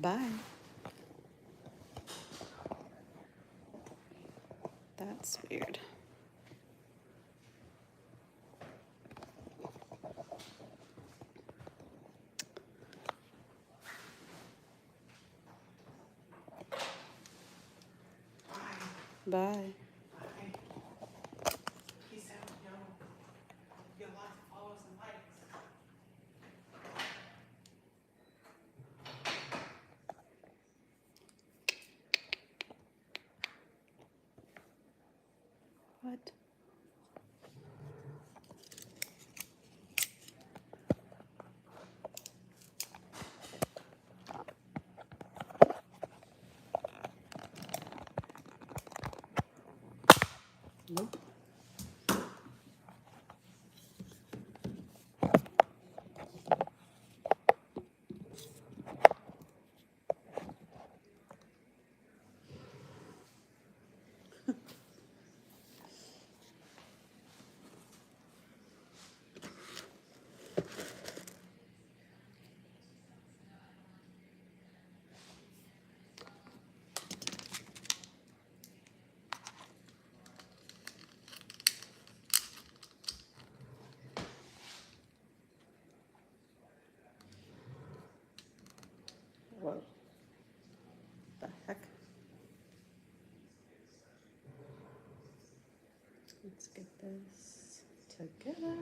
Bye. That's weird. Bye. Peace out, yo. Get lots of follows and likes. What? Nope. Whoa. The heck? Let's get this together.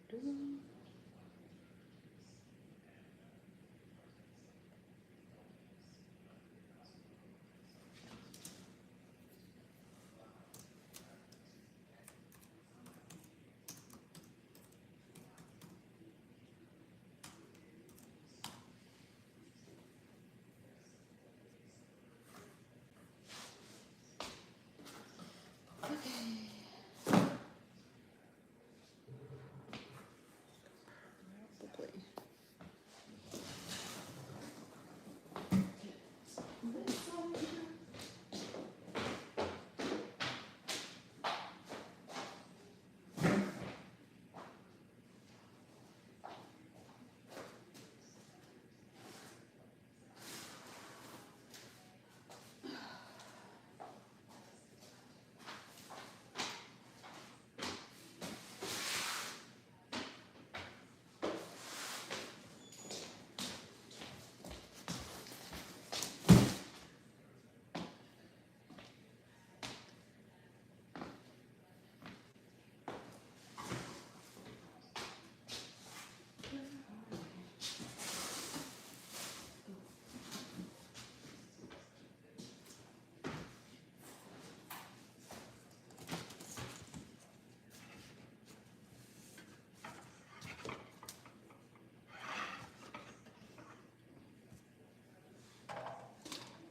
Doo. Probably.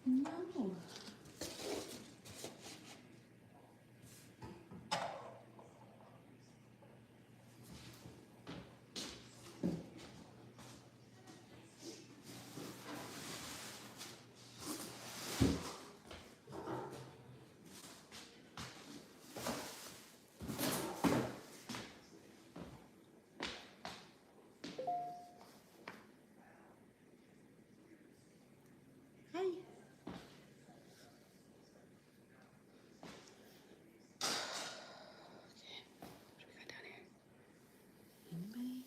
No. Hi. What do we got down here? Anybody?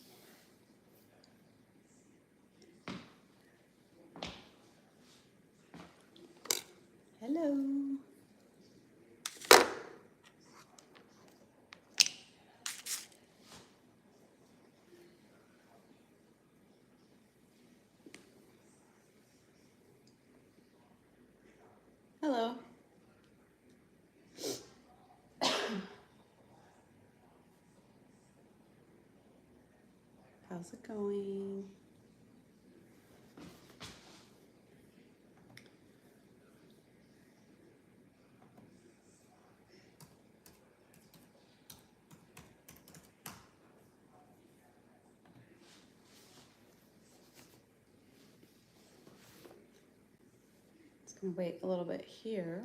Hello. Hello. How's it going? Just gonna wait a little bit here.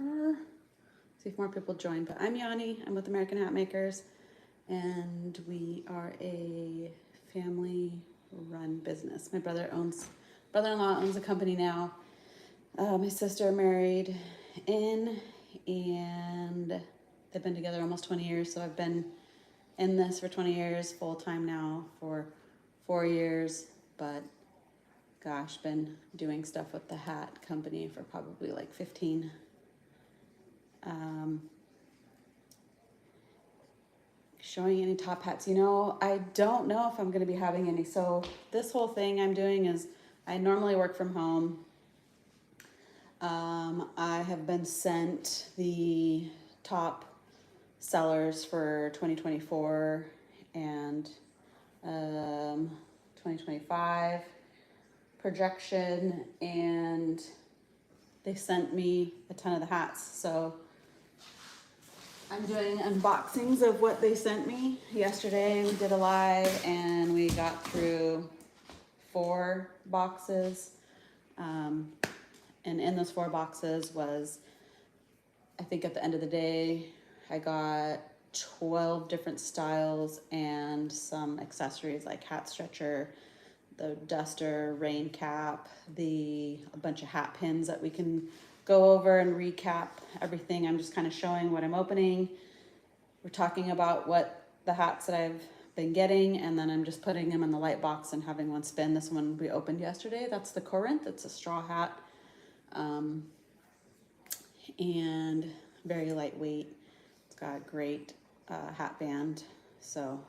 See if more people join. But I'm Yanni. I'm with American Hat Makers, and we are a family-run business. My brother owns brother-in-law owns a company now. My sister married in, and they've been together almost 20 years. So I've been in this for 20 years, full time now for 4 years. But gosh, been doing stuff with the hat company for probably like 15. Showing any top hats, you know, I don't know if I'm going to be having any. So this whole thing I'm doing is I normally work from home. I have been sent the top sellers for 2024 and 2025 projection, and they sent me a ton of the hats. So I'm doing unboxings of what they sent me. Yesterday we did a live and we got through 4 boxes. And in those 4 boxes was, I think at the end of the day, I got 12 different styles and some accessories like hat stretcher, the duster, rain cap, a bunch of hat pins that we can go over and recap everything. I'm just kind of showing what I'm opening. We're talking about what the hats that I've been getting, and then I'm just putting them in the light box and having one spin. This one we opened yesterday. That's the Corinth. It's a straw hat, and very lightweight. It's got a great hat band. So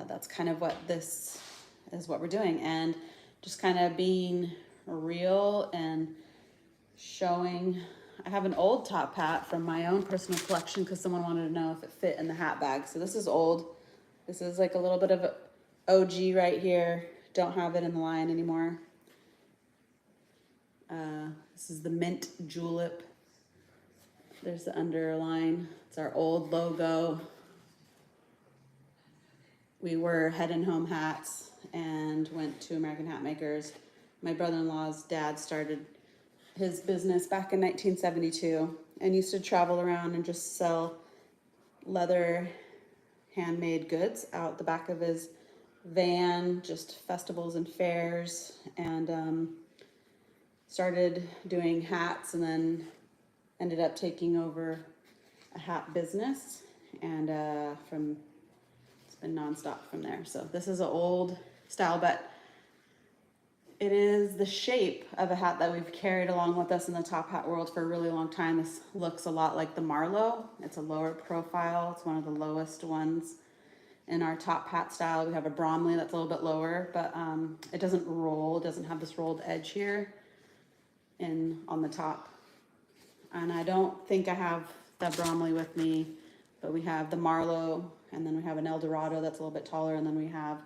that's kind of what this is, what we're doing, and just kind of being real and showing. I have an old top hat from my own personal collection because someone wanted to know if it fit in the hat bag. So this is old. This is like a little bit of OG right here. Don't have it in the line anymore. This is the mint julep. There's the underline. It's our old logo. We were Head and Home Hats and went to American Hat Makers. My brother-in-law's dad started his business back in 1972 and used to travel around and just sell leather handmade goods out the back of his van, just festivals and fairs, and started doing hats, and then ended up taking over a hat business, and it's been nonstop from there. So this is an old style, but it is the shape of a hat that we've carried along with us in the top hat world for a really long time. This looks a lot like the Marlowe. It's a lower profile. It's one of the lowest ones in our top hat style. We have a Bromley that's a little bit lower, but it doesn't roll. It doesn't have this rolled edge here on the top. And I don't think I have the Bromley with me, but we have the Marlowe, and then we have an Eldorado that's a little bit taller, and then we have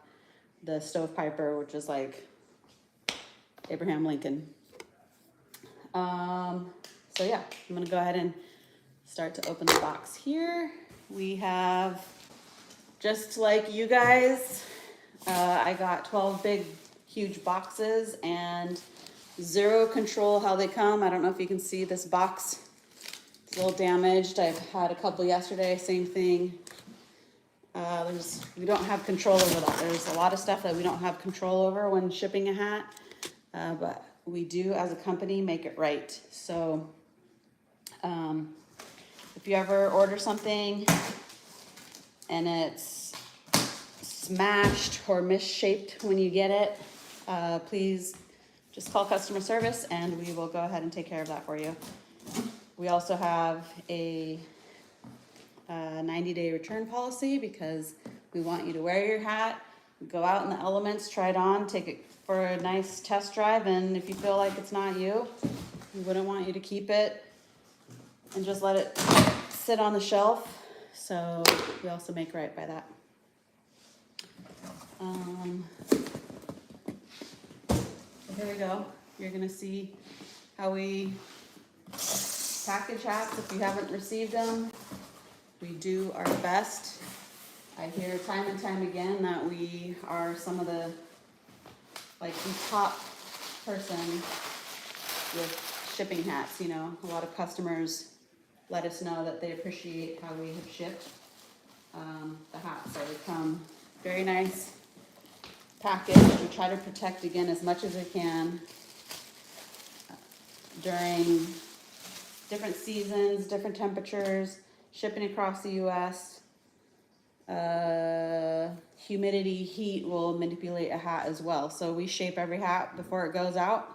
the Stovepiper, which is like Abraham Lincoln. So yeah, I'm gonna go ahead and start to open the box here. We have, just like you guys, I got 12 big, huge boxes and zero control how they come. I don't know if you can see this box. It's a little damaged. I've had a couple yesterday, same thing. We don't have control over that. There's a lot of stuff that we don't have control over when shipping a hat. But we do, as a company, make it right. So if you ever order something and it's smashed or misshaped when you get it, please just call customer service and we will go ahead and take care of that for you. We also have a 90-day return policy because we want you to wear your hat, go out in the elements, try it on, take it for a nice test drive, and if you feel like it's not you, we wouldn't want you to keep it and just let it sit on the shelf. So we also make right by that. Here we go. You're gonna see how we package hats. If you haven't received them, we do our best. I hear time and time again that we are some of the top person with shipping hats. You know, a lot of customers let us know that they appreciate how we have shipped the hats. So they come very nice package. We try to protect again as much as we can during different seasons, different temperatures, shipping across the US. Humidity, heat will manipulate a hat as well. So we shape every hat before it goes out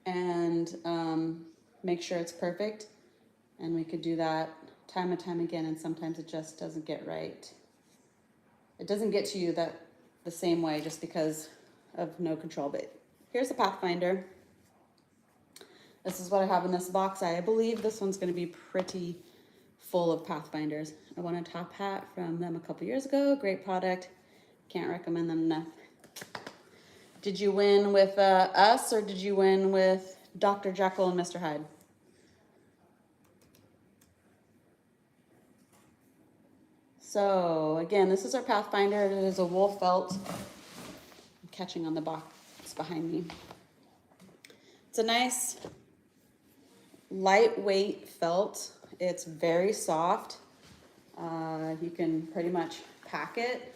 and make sure it's perfect. And we could do that time and time again, and sometimes it just doesn't get right. It doesn't get to you the same way just because of no control. But here's the Pathfinder. This is what I have in this box. I believe this one's going to be pretty full of Pathfinders. I won a top hat from them a couple years ago. Great product. Can't recommend them enough. Did you win with us, or did you win with Dr. Jekyll and Mr. Hyde? So again, this is our Pathfinder. It is a wool felt. I'm catching on the box behind me. It's a nice lightweight felt. It's very soft. You can pretty much pack it.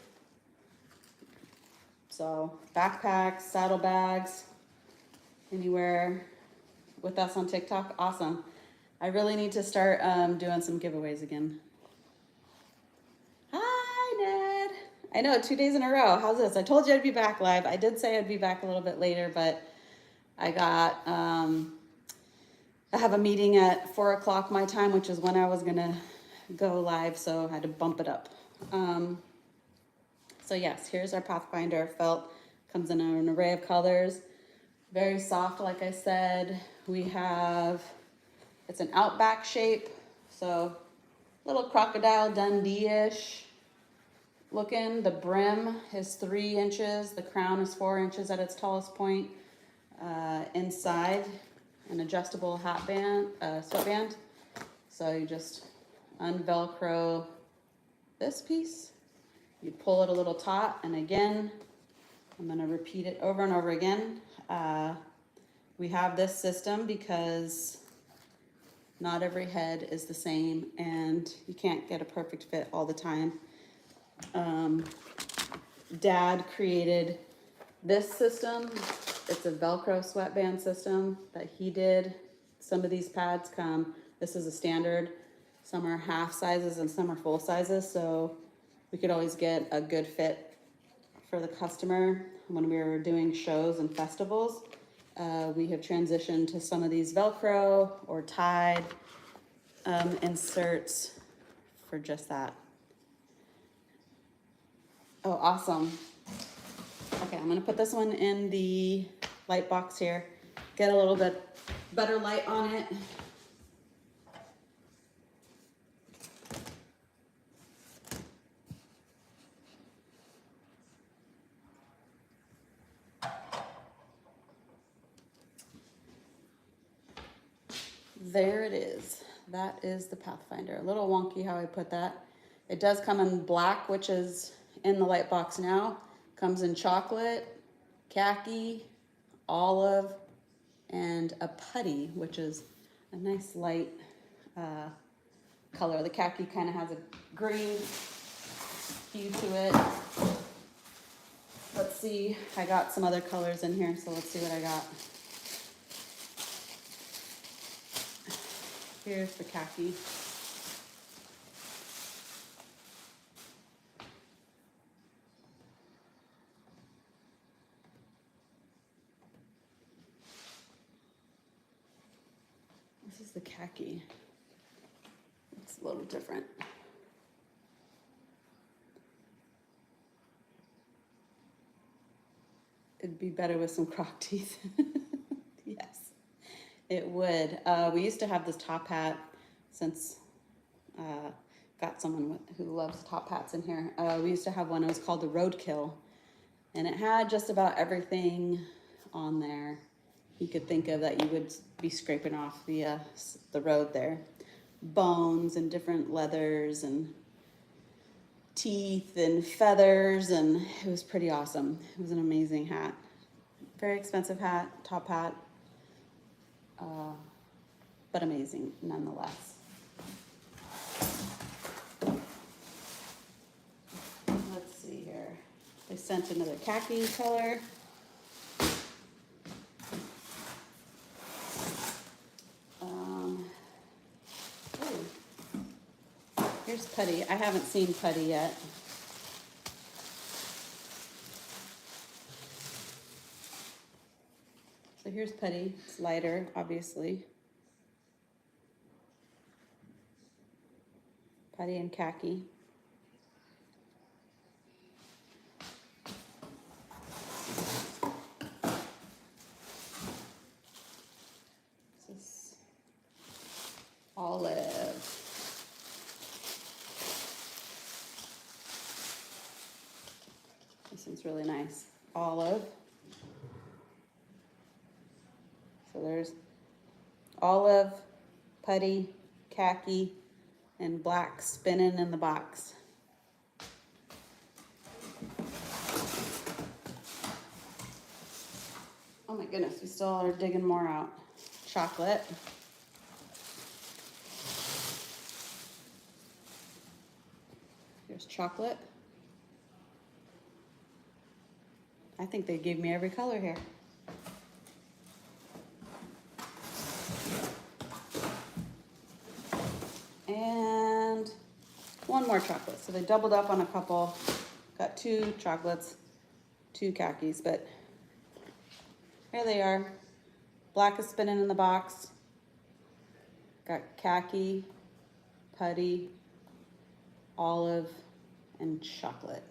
So backpacks, saddlebags, anywhere with us on TikTok, awesome. I really need to start doing some giveaways again. Hi, Ned. I know, 2 days in a row. How's this? I told you I'd be back live. I did say I'd be back a little bit later, but I got, I have a meeting at 4 o'clock my time, which is when I was gonna go live, so I had to bump it up. So yes, here's our Pathfinder felt. Comes in an array of colors. Very soft, like I said. We have, it's an outback shape, so little Crocodile Dundee-ish looking. The brim is 3 inches. The crown is 4 inches at its tallest point. Inside, an adjustable hat band, sweatband. So you just unvelcro this piece. You pull it a little taut, and again, I'm gonna repeat it over and over again. We have this system because not every head is the same, and you can't get a perfect fit all the time. Dad created this system. It's a Velcro sweatband system that he did. Some of these pads come, this is a standard. Some are half sizes and some are full sizes, so we could always get a good fit for the customer. When we were doing shows and festivals, we have transitioned to some of these Velcro or tied inserts for just that. Oh, awesome. Okay, I'm gonna put this one in the light box here, get a little bit better light on it. There it is. That is the Pathfinder. A little wonky how I put that. It does come in black, which is in the light box now. Comes in chocolate, khaki, olive, and a putty, which is a nice light color. The khaki kind of has a green hue to it. Let's see, I got some other colors in here, so let's see what I got. Here's the khaki. This is the khaki. It's a little different. It'd be better with some croc teeth. Yes, it would. We used to have this top hat since got someone who loves top hats in here. We used to have one, it was called the Roadkill, and it had just about everything on there you could think of that you would be scraping off the road there. Bones and different leathers and teeth and feathers, and it was pretty awesome. It was an amazing hat. Very expensive hat, top hat, but amazing nonetheless. Let's see here. I sent another khaki color. Here's putty. I haven't seen putty yet. So here's putty. It's lighter, obviously. Putty and khaki. This is olive. This one's really nice. Olive. So there's olive, putty, khaki, and black spinning in the box. Oh my goodness, we still are digging more out. Chocolate. Here's chocolate. I think they gave me every color here. And one more chocolate. So they doubled up on a couple. Got 2 chocolates, 2 khakis, but here they are. Black is spinning in the box. Got khaki, putty, olive, and chocolate.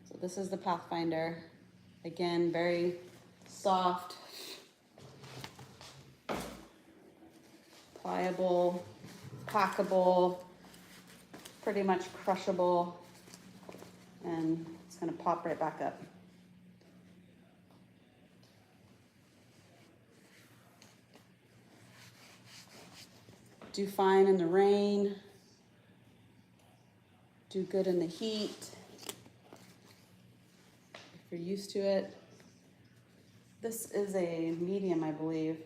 So this is the Pathfinder. Again, very soft, pliable, packable, pretty much crushable, and it's gonna pop right back up. Do fine in the rain, do good in the heat, if you're used to it. This is a medium, I believe.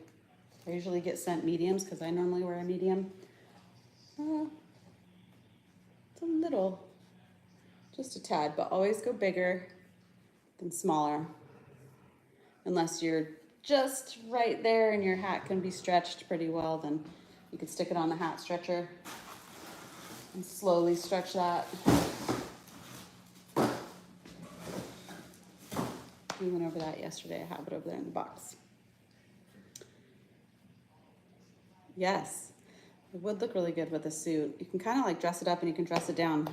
I usually get sent mediums because I normally wear a medium. It's a little, just a tad, but always go bigger than smaller. Unless you're just right there and your hat can be stretched pretty well, then you can stick it on the hat stretcher and slowly stretch that. We went over that yesterday. I have it over there in the box. Yes, it would look really good with a suit. You can kind of like dress it up and you can dress it down.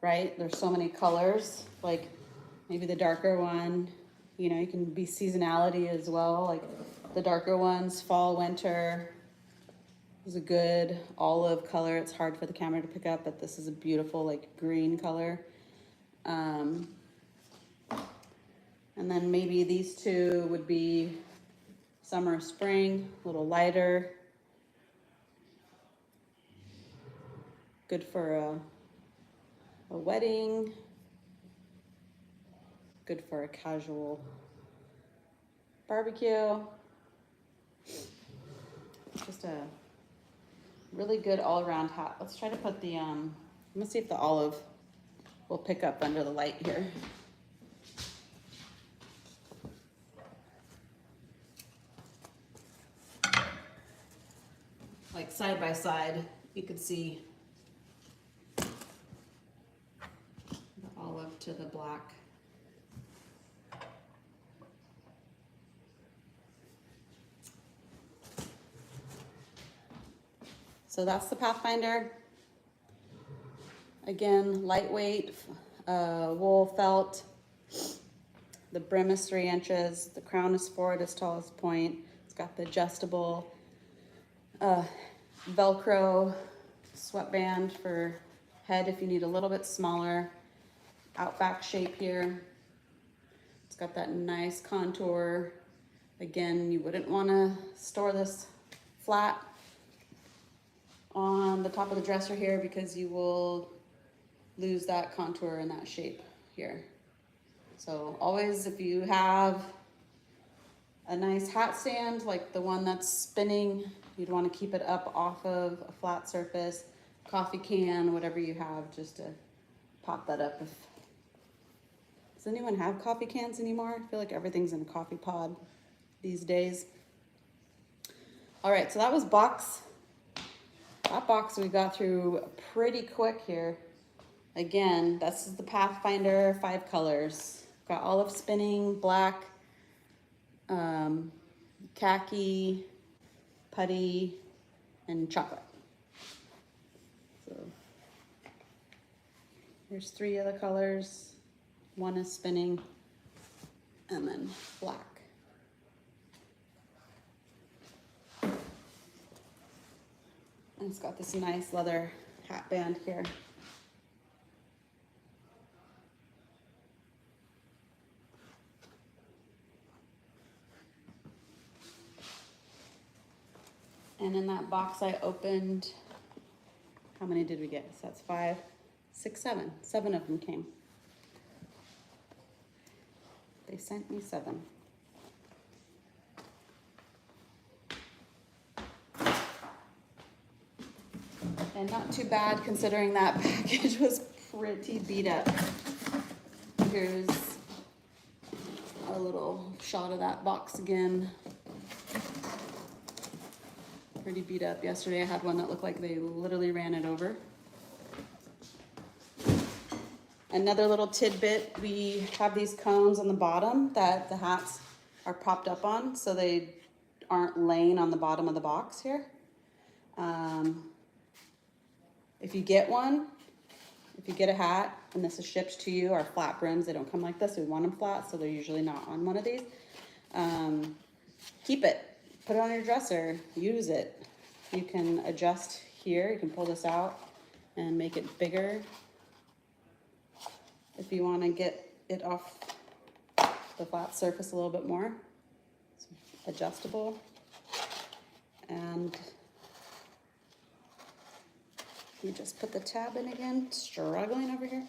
Right? There's so many colors, like maybe the darker one, you know, you can be seasonality as well. Like the darker ones, fall, winter is a good olive color. It's hard for the camera to pick up, but this is a beautiful like green color. And then maybe these two would be summer, spring, a little lighter. Good for a wedding. Good for a casual barbecue. Just a really good all-around hat. Let's try to put the, I'm gonna see if the olive will pick up under the light here. Like side by side, you could see the olive to the black. So that's the Pathfinder. Again, lightweight, wool felt. The brim is 3 inches. The crown is 4 at its tallest point. It's got the adjustable Velcro sweatband for head if you need a little bit smaller. Outback shape here. It's got that nice contour. Again, you wouldn't want to store this flat on the top of the dresser here because you will lose that contour and that shape here. So always, if you have a nice hat stand like the one that's spinning, you'd want to keep it up off of a flat surface coffee can, whatever you have, just to pop that up. Does anyone have coffee cans anymore? I feel like everything's in a coffee pod these days. All right, so that was that box we got through pretty quick here. Again, this is the Pathfinder 5 colors. Got olive spinning, black, khaki, putty, and chocolate. So here's 3 of the colors. 1 is spinning, and then black. And it's got this nice leather hat band here. And in that box I opened, how many did we get? So that's 5, 6, 7. 7 of them came. They sent me 7. And not too bad considering that package was pretty beat up. Here's a little shot of that box again. Pretty beat up. Yesterday I had one that looked like they literally ran it over. Another little tidbit, we have these cones on the bottom that the hats are propped up on so they aren't laying on the bottom of the box here. If you get one, if you get a hat and this is shipped to you, our flat brims, they don't come like this. We want them flat, so they're usually not on one of these. Keep it, put it on your dresser, use it. You can adjust here, you can pull this out and make it bigger if you want to get it off the flat surface a little bit more. It's adjustable. And you just put the tab in again, struggling over here.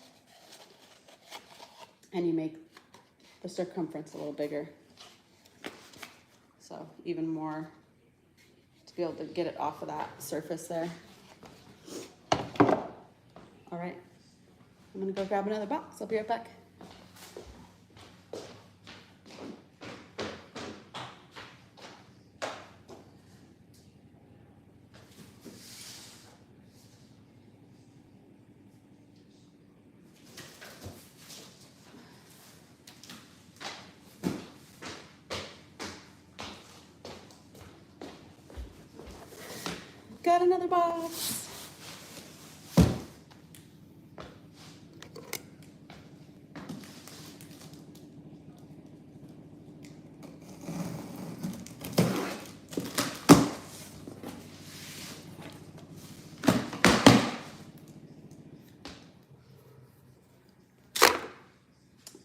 And you make the circumference a little bigger. So even more to be able to get it off of that surface there. All right, I'm gonna go grab another box. I'll be right back. Got another box.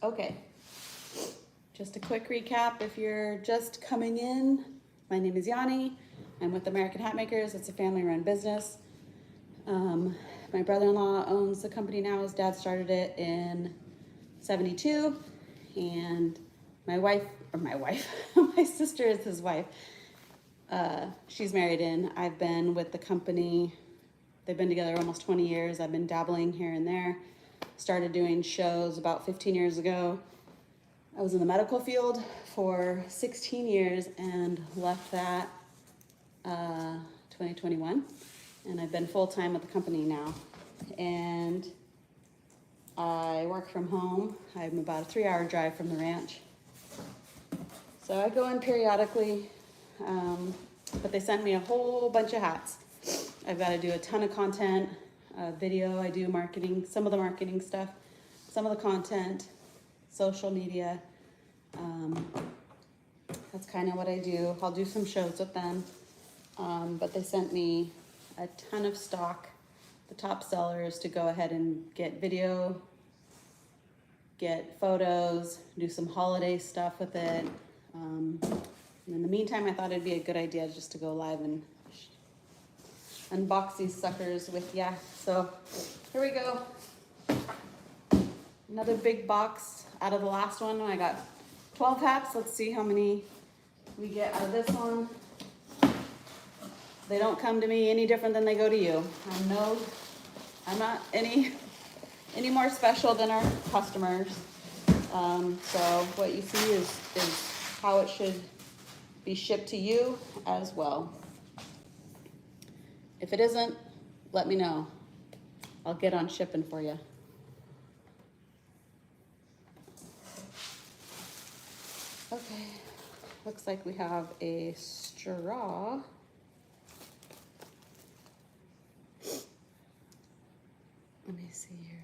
Okay, just a quick recap. If you're just coming in, my name is Yanni. I'm with American Hat Makers. It's a family-run business. My brother-in-law owns the company now. His dad started it in '72, and my sister is his wife. She's married in. I've been with the company. They've been together almost 20 years. I've been dabbling here and there. Started doing shows about 15 years ago. I was in the medical field for 16 years and left that 2021, and I've been full-time with the company now, and I work from home. I'm about a 3-hour drive from the ranch, so I go in periodically, but they send me a whole bunch of hats. I've got to do a ton of content, video. I do marketing, some of the marketing stuff, some of the content, social media. That's kind of what I do. I'll do some shows with them. But they sent me a ton of stock, the top sellers, to go ahead and get video, get photos, do some holiday stuff with it. And in the meantime, I thought it'd be a good idea just to go live and unbox these suckers with ya. So here we go. Another big box out of the last one. I got 12 hats. Let's see how many we get out of this one. They don't come to me any different than they go to you. I'm not any more special than our customers. So what you see is how it should be shipped to you as well. If it isn't, let me know. I'll get on shipping for you. Okay, looks like we have a straw. Let me see here.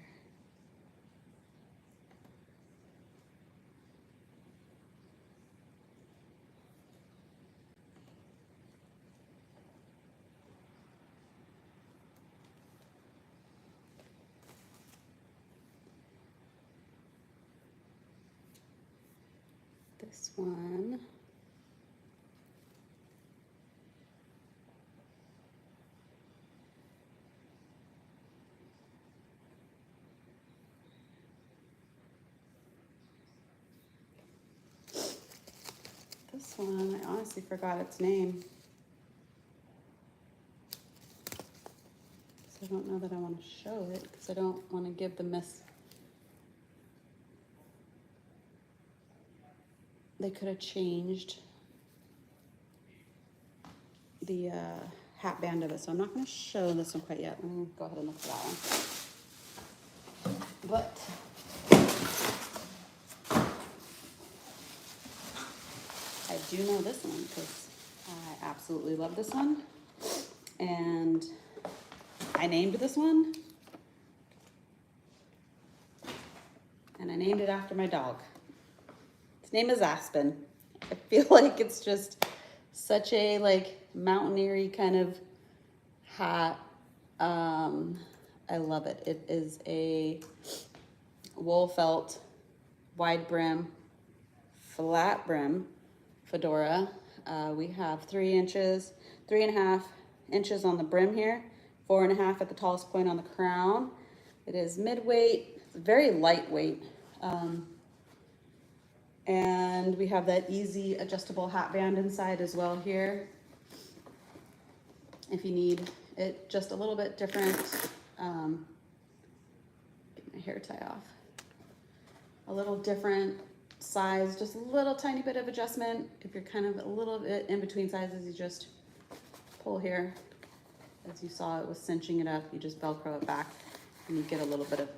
This one. This one, I honestly forgot its name. So I don't know that I want to show it because I don't want to give the They could have changed the hat band of it, so I'm not going to show this one quite yet. I'm going to go ahead and look for that one. But I do know this one because I absolutely love this one. And I named this one. And I named it after my dog. His name is Aspen. I feel like it's just such a like mountaineery kind of hat. I love it. It is a wool felt, wide brim, flat brim fedora. We have 3.5 inches on the brim here, 4.5 at the tallest point on the crown. It is mid-weight, very lightweight. And we have that easy adjustable hat band inside as well here. If you need it just a little bit different, get my hair tie off. A little different size, just a little tiny bit of adjustment. If you're kind of a little bit in between sizes, you just pull here. As you saw, it was cinching it up. You just Velcro it back and you get a little bit of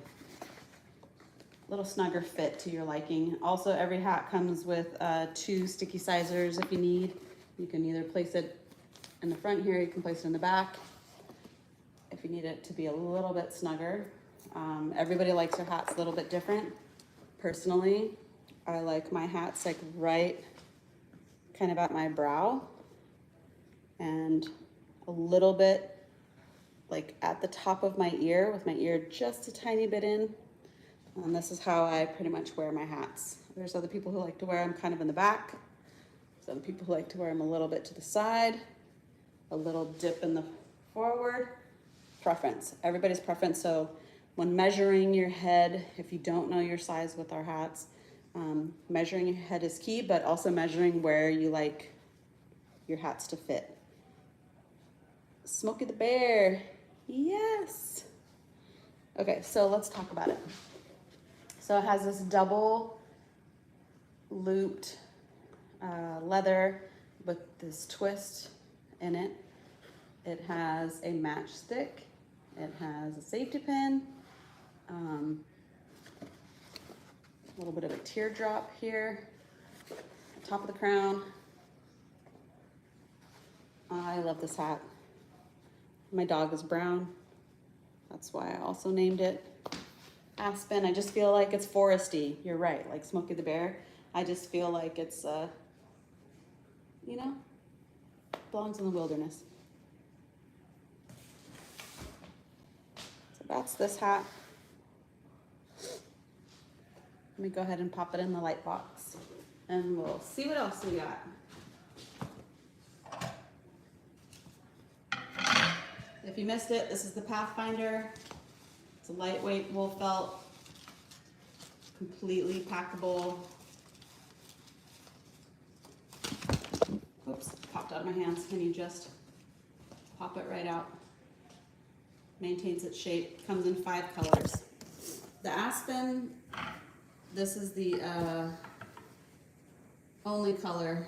little snugger fit to your liking. Also, every hat comes with 2 sticky sizers if you need. You can either place it in the front here, you can place it in the back if you need it to be a little bit snugger. Everybody likes their hats a little bit different. Personally, I like my hats like right kind of at my brow and a little bit like at the top of my ear with my ear just a tiny bit in. And this is how I pretty much wear my hats. There's other people who like to wear them kind of in the back. There's other people who like to wear them a little bit to the side, a little dip in the forward. Preference, everybody's preference. So when measuring your head, if you don't know your size with our hats, measuring your head is key, but also measuring where you like your hats to fit. Smokey the Bear, yes. Okay, so let's talk about it. So it has this double looped leather with this twist in it. It has a matchstick. It has a safety pin. A little bit of a teardrop here, top of the crown. I love this hat. My dog is brown. That's why I also named it Aspen. I just feel like it's foresty. You're right, like Smokey the Bear. I just feel like it's, you know, belongs in the wilderness. So that's this hat. Let me go ahead and pop it in the light box and we'll see what else we got. If you missed it, this is the Pathfinder. It's a lightweight wool felt, completely packable. Oops, popped out of my hands. Can you just pop it right out. Maintains its shape, comes in 5 colors. The aspen, this is the only color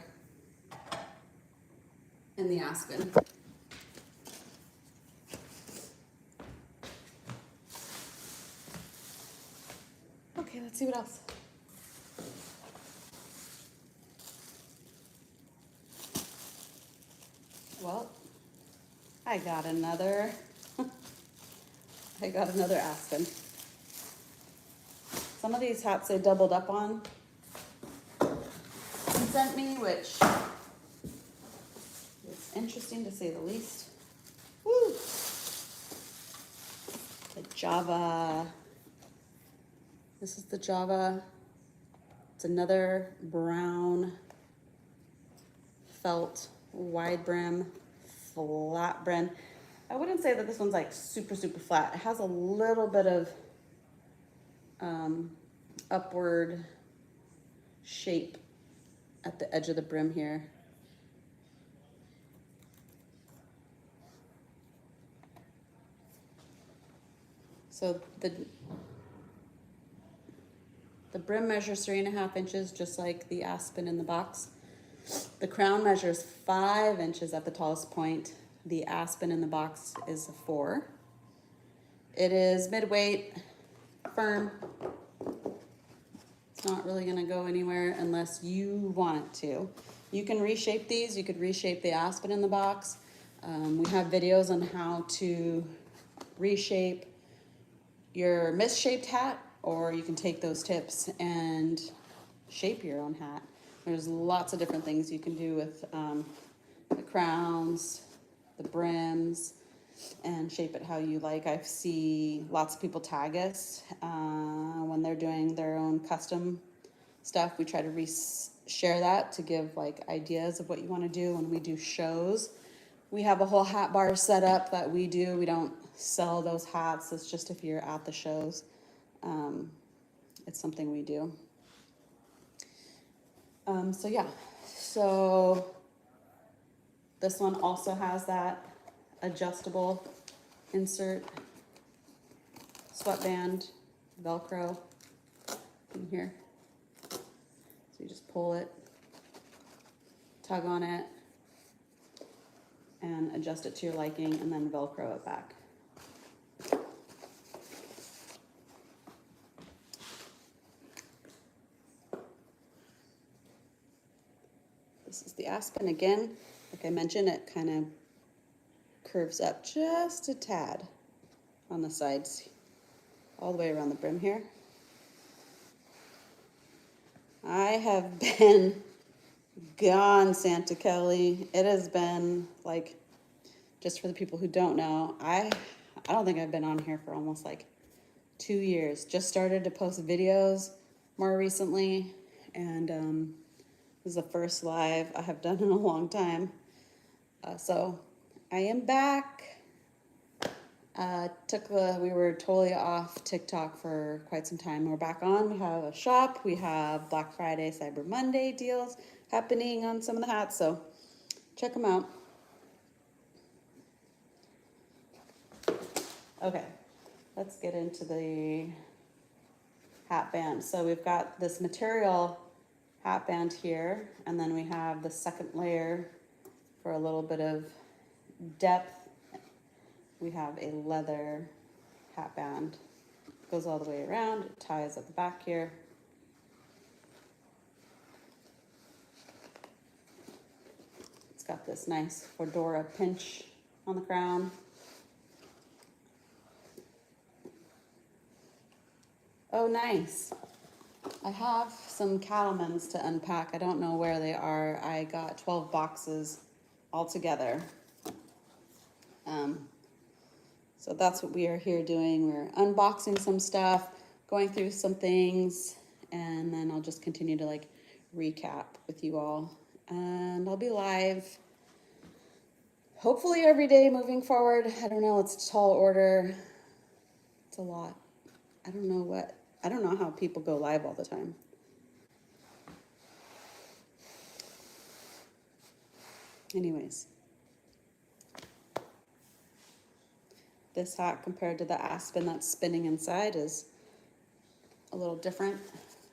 in the aspen. Okay, let's see what else. Well, I got another aspen. Some of these hats they doubled up on and sent me, which is interesting to say the least. Woo! The Java. This is the Java. It's another brown felt, wide brim, flat brim. I wouldn't say that this one's like super flat. It has a little bit of upward shape at the edge of the brim here. So the brim measures 3.5 inches, just like the aspen in the box. The crown measures 5 inches at the tallest point. The aspen in the box is a 4. It is mid-weight, firm. It's not really gonna go anywhere unless you want it to. You can reshape these. You could reshape the aspen in the box. We have videos on how to reshape your misshaped hat, or you can take those tips and shape your own hat. There's lots of different things you can do with the crowns, the brims, and shape it how you like. I see lots of people tag us when they're doing their own custom stuff. We try to share that to give like ideas of what you want to do. When we do shows, we have a whole hat bar set up that we do. We don't sell those hats. It's just if you're at the shows. It's something we do. So yeah, so this one also has that adjustable insert sweatband, Velcro in here. So you just pull it, tug on it, and adjust it to your liking, and then Velcro it back. This is the aspen again. Like I mentioned, it kind of curves up just a tad on the sides, all the way around the brim here. I have been gone, Santa Kelly. It has been like, just for the people who don't know, I don't think I've been on here for almost like 2 years. Just started to post videos more recently, and this is the first live I have done in a long time. So I am back. We were totally off TikTok for quite some time. We're back on. We have a shop. We have Black Friday, Cyber Monday deals happening on some of the hats. So check them out. Okay, let's get into the hat band. So we've got this material hat band here, and then we have the second layer for a little bit of depth. We have a leather hat band. Goes all the way around, it ties at the back here. It's got this nice fedora pinch on the crown. Oh, nice. I have some Cattlemen's to unpack. I don't know where they are. I got 12 boxes altogether. So that's what we are here doing. We're unboxing some stuff, going through some things, and then I'll just continue to like recap with you all. And I'll be live hopefully every day moving forward. I don't know, it's a tall order. It's a lot. I don't know how people go live all the time. Anyways, this hat compared to the Aspen that's spinning inside is a little different.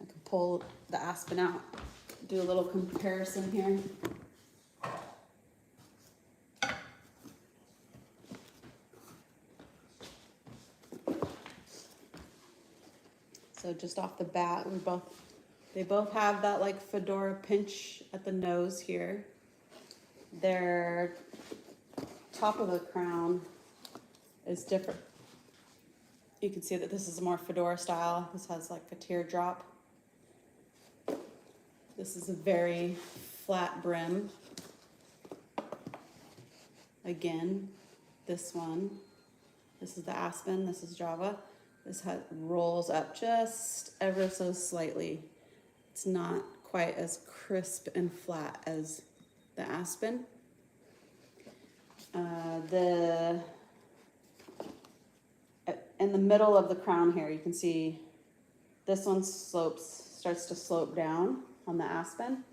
I can pull the Aspen out, do a little comparison here. So just off the bat, they both have that like fedora pinch at the nose here. Their top of the crown is different. You can see that this is a more fedora style. This has like a teardrop. This is a very flat brim. Again, this is the Aspen, this is Java. This rolls up just ever so slightly. It's not quite as crisp and flat as the Aspen. In the middle of the crown here, you can see this one starts to slope down on the Aspen,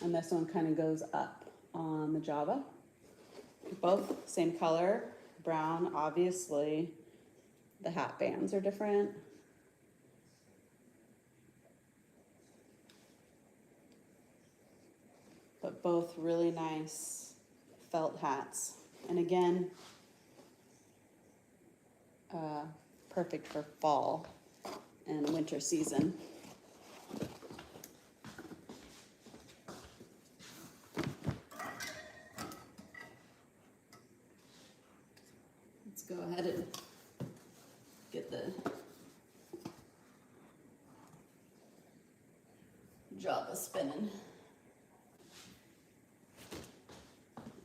and this one kind of goes up on the Java. Both same color, brown, obviously. The hat bands are different. But both really nice felt hats. And again, perfect for fall and winter season. Let's go ahead and get the Java spinning.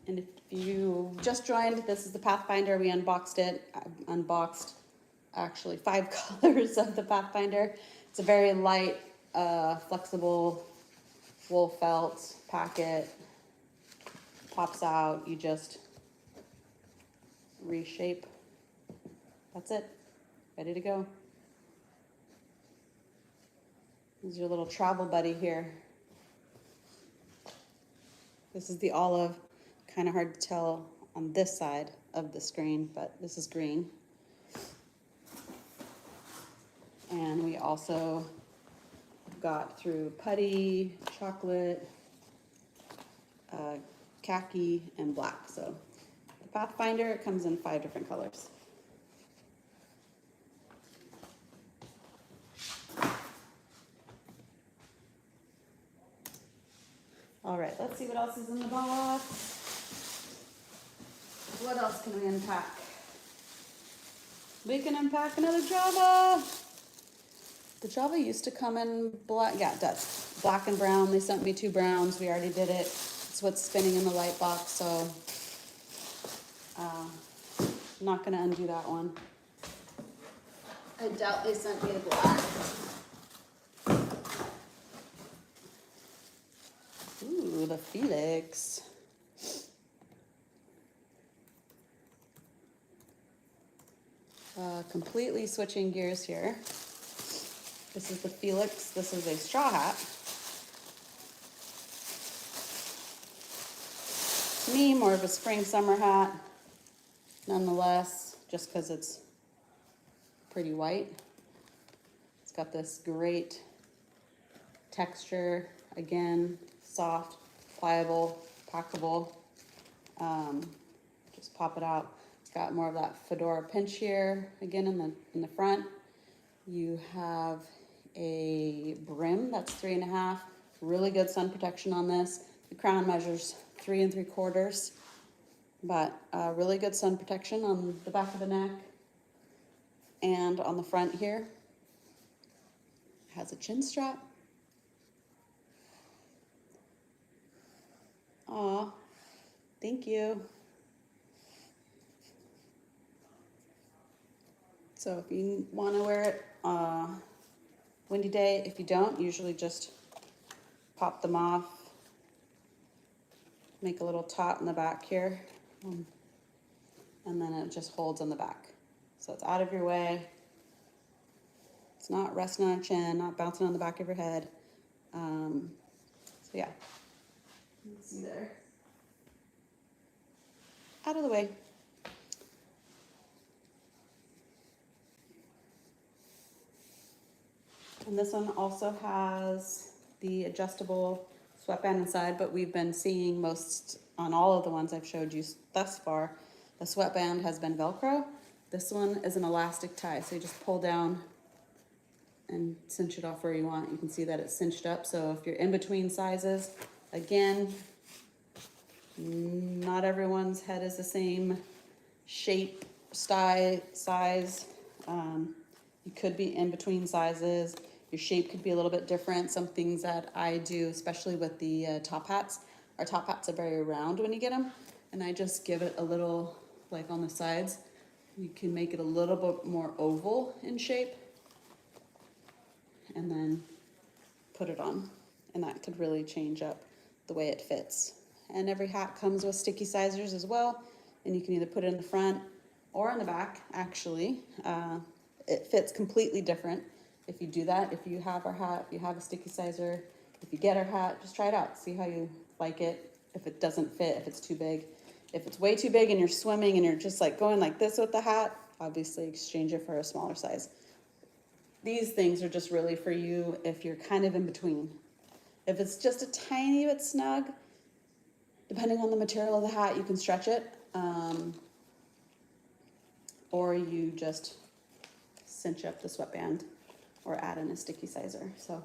And if you just joined, this is the Pathfinder. We unboxed it. I unboxed actually 5 colors of the Pathfinder. It's a very light, flexible wool felt packet. Pops out, you just reshape. That's it. Ready to go. This is your little travel buddy here. This is the olive. Kind of hard to tell on this side of the screen, but this is green. And we also got through putty, chocolate, khaki, and black. So the Pathfinder comes in 5 different colors. All right, let's see what else is in the box. What else can we unpack? We can unpack another Java. The Java used to come in black, yeah, it does. Black and brown. They sent me 2 browns. We already did it. It's what's spinning in the light box, so I'm not gonna undo that one. I doubt they sent me the black. Ooh, the Felix. Completely switching gears here. This is the Felix. This is a straw hat. To me, more of a spring summer hat, nonetheless, just because it's pretty white. It's got this great texture, again, soft, pliable, packable. Just pop it out. It's got more of that fedora pinch here, again in the front. You have a brim that's 3.5. Really good sun protection on this. The crown measures 3 3/4, but really good sun protection on the back of the neck and on the front here. It has a chin strap. Aw, thank you. So if you want to wear it windy day, if you don't, usually just pop them off, make a little tot in the back here, and then it just holds on the back. So it's out of your way. It's not resting on your chin, not bouncing on the back of your head. So yeah, you can see there. Out of the way. And this one also has the adjustable sweatband inside, but we've been seeing most on all of the ones I've showed you thus far, the sweatband has been Velcro. This one is an elastic tie, so you just pull down and cinch it off where you want. You can see that it's cinched up, so if you're in between sizes, again, not everyone's head is the same shape, style, size. You could be in between sizes. Your shape could be a little bit different. Some things that I do, especially with the top hats, our top hats are very round when you get them, and I just give it a little, like on the sides, you can make it a little bit more oval in shape, and then put it on, and that could really change up the way it fits. And every hat comes with sticky sizers as well, and you can either put it in the front or in the back, actually. It fits completely different if you do that. If you have our hat, if you have a sticky sizer, if you get our hat, just try it out, see how you like it. If it doesn't fit, if it's too big. If it's way too big and you're swimming and you're just like going like this with the hat, obviously exchange it for a smaller size. These things are just really for you if you're kind of in between. If it's just a tiny bit snug, depending on the material of the hat, you can stretch it, or you just cinch up the sweatband or add in a sticky sizer. So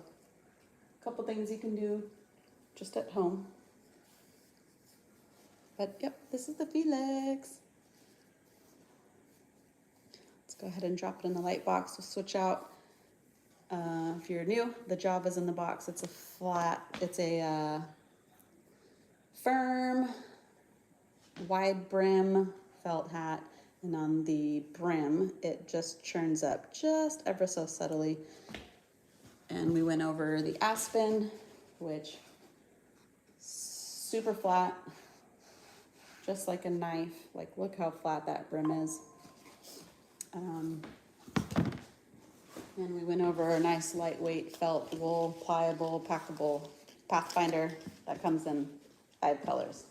a couple things you can do just at home. But yep, this is the Felix. Let's go ahead and drop it in the light box. We'll switch out. If you're new, the Java's in the box. It's a flat, it's a firm, wide brim felt hat. And on the brim, it just churns up just ever so subtly. And we went over the Aspen, which super flat, just like a knife. Like, look how flat that brim is. And we went over a nice lightweight felt wool, pliable, packable Pathfinder that comes in 5 colors.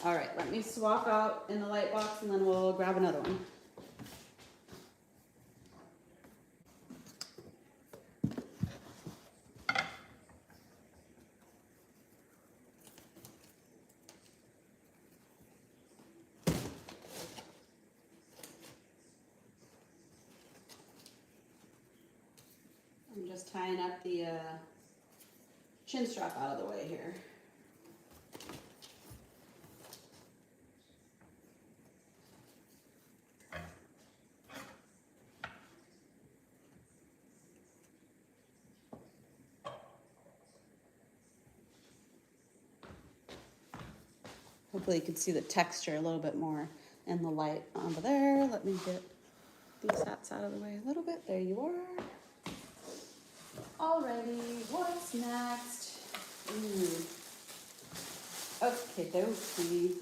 All right, let me swap out in the light box and then we'll grab another one. I'm just tying up the chin strap out of the way here. Hopefully you can see the texture a little bit more in the light over there. Let me get these hats out of the way a little bit. There you are. Alrighty, what's next? Ooh. Okay, dokie.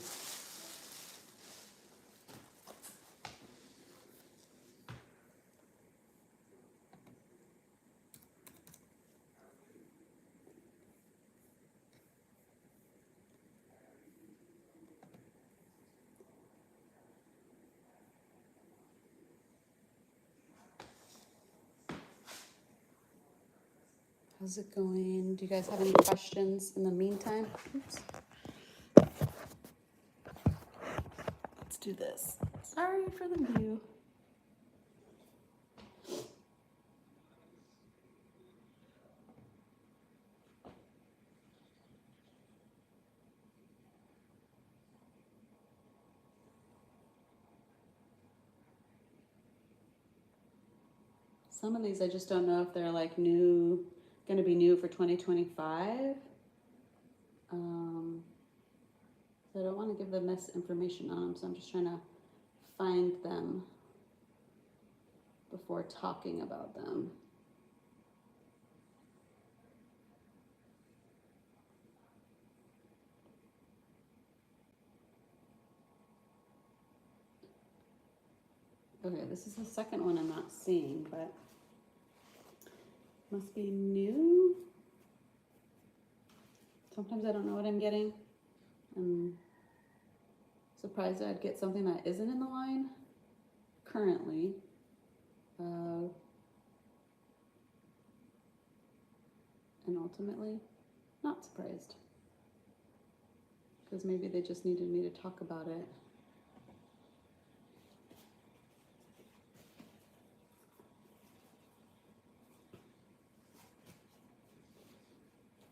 How's it going? Do you guys have any questions in the meantime? Oops. Let's do this. Sorry for the view. Some of these I just don't know if they're like new, gonna be new for 2025. So I don't want to give them misinformation on them, so I'm just trying to find them before talking about them. Okay, this is the second one I'm not seeing, but must be new. Sometimes I don't know what I'm getting. I'm surprised I'd get something that isn't in the line currently. and ultimately not surprised. Because maybe they just needed me to talk about it.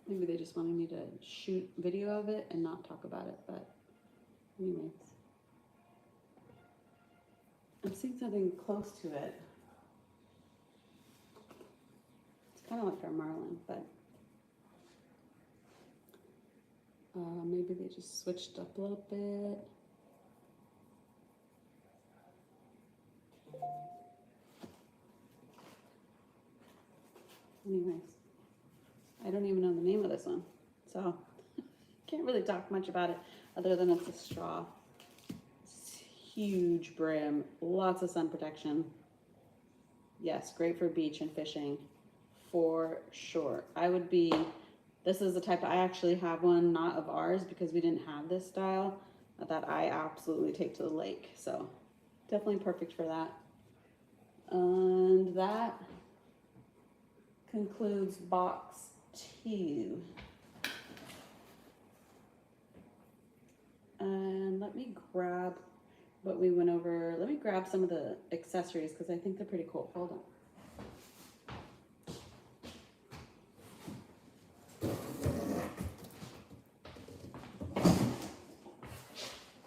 Maybe they just wanted me to shoot video of it and not talk about it, but anyways. I'm seeing something close to it. It's kind of like our marlin, but maybe they just switched up a little bit. Anyways, I don't even know the name of this one, so can't really talk much about it other than it's a straw. It's huge brim, lots of sun protection. Yes, great for beach and fishing for sure. This is the type, I actually have one, not of ours because we didn't have this style, that I absolutely take to the lake. So definitely perfect for that. And that concludes box 2. And let me grab what we went over. Let me grab some of the accessories because I think they're pretty cool. Hold on.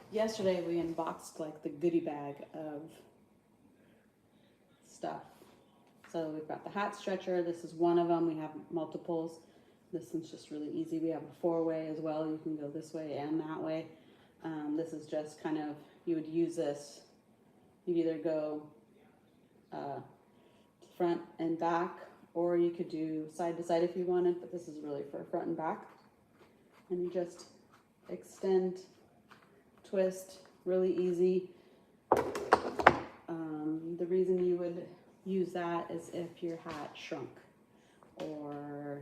Yesterday we unboxed like the goodie bag of stuff. So we've got the hat stretcher. This is one of them. We have multiples. This one's just really easy. We have a 4-way as well. You can go this way and that way. This is just kind of, you would use this, you'd either go front and back, or you could do side to side if you wanted, but this is really for front and back. And you just extend, twist, really easy. The reason you would use that is if your hat shrunk, or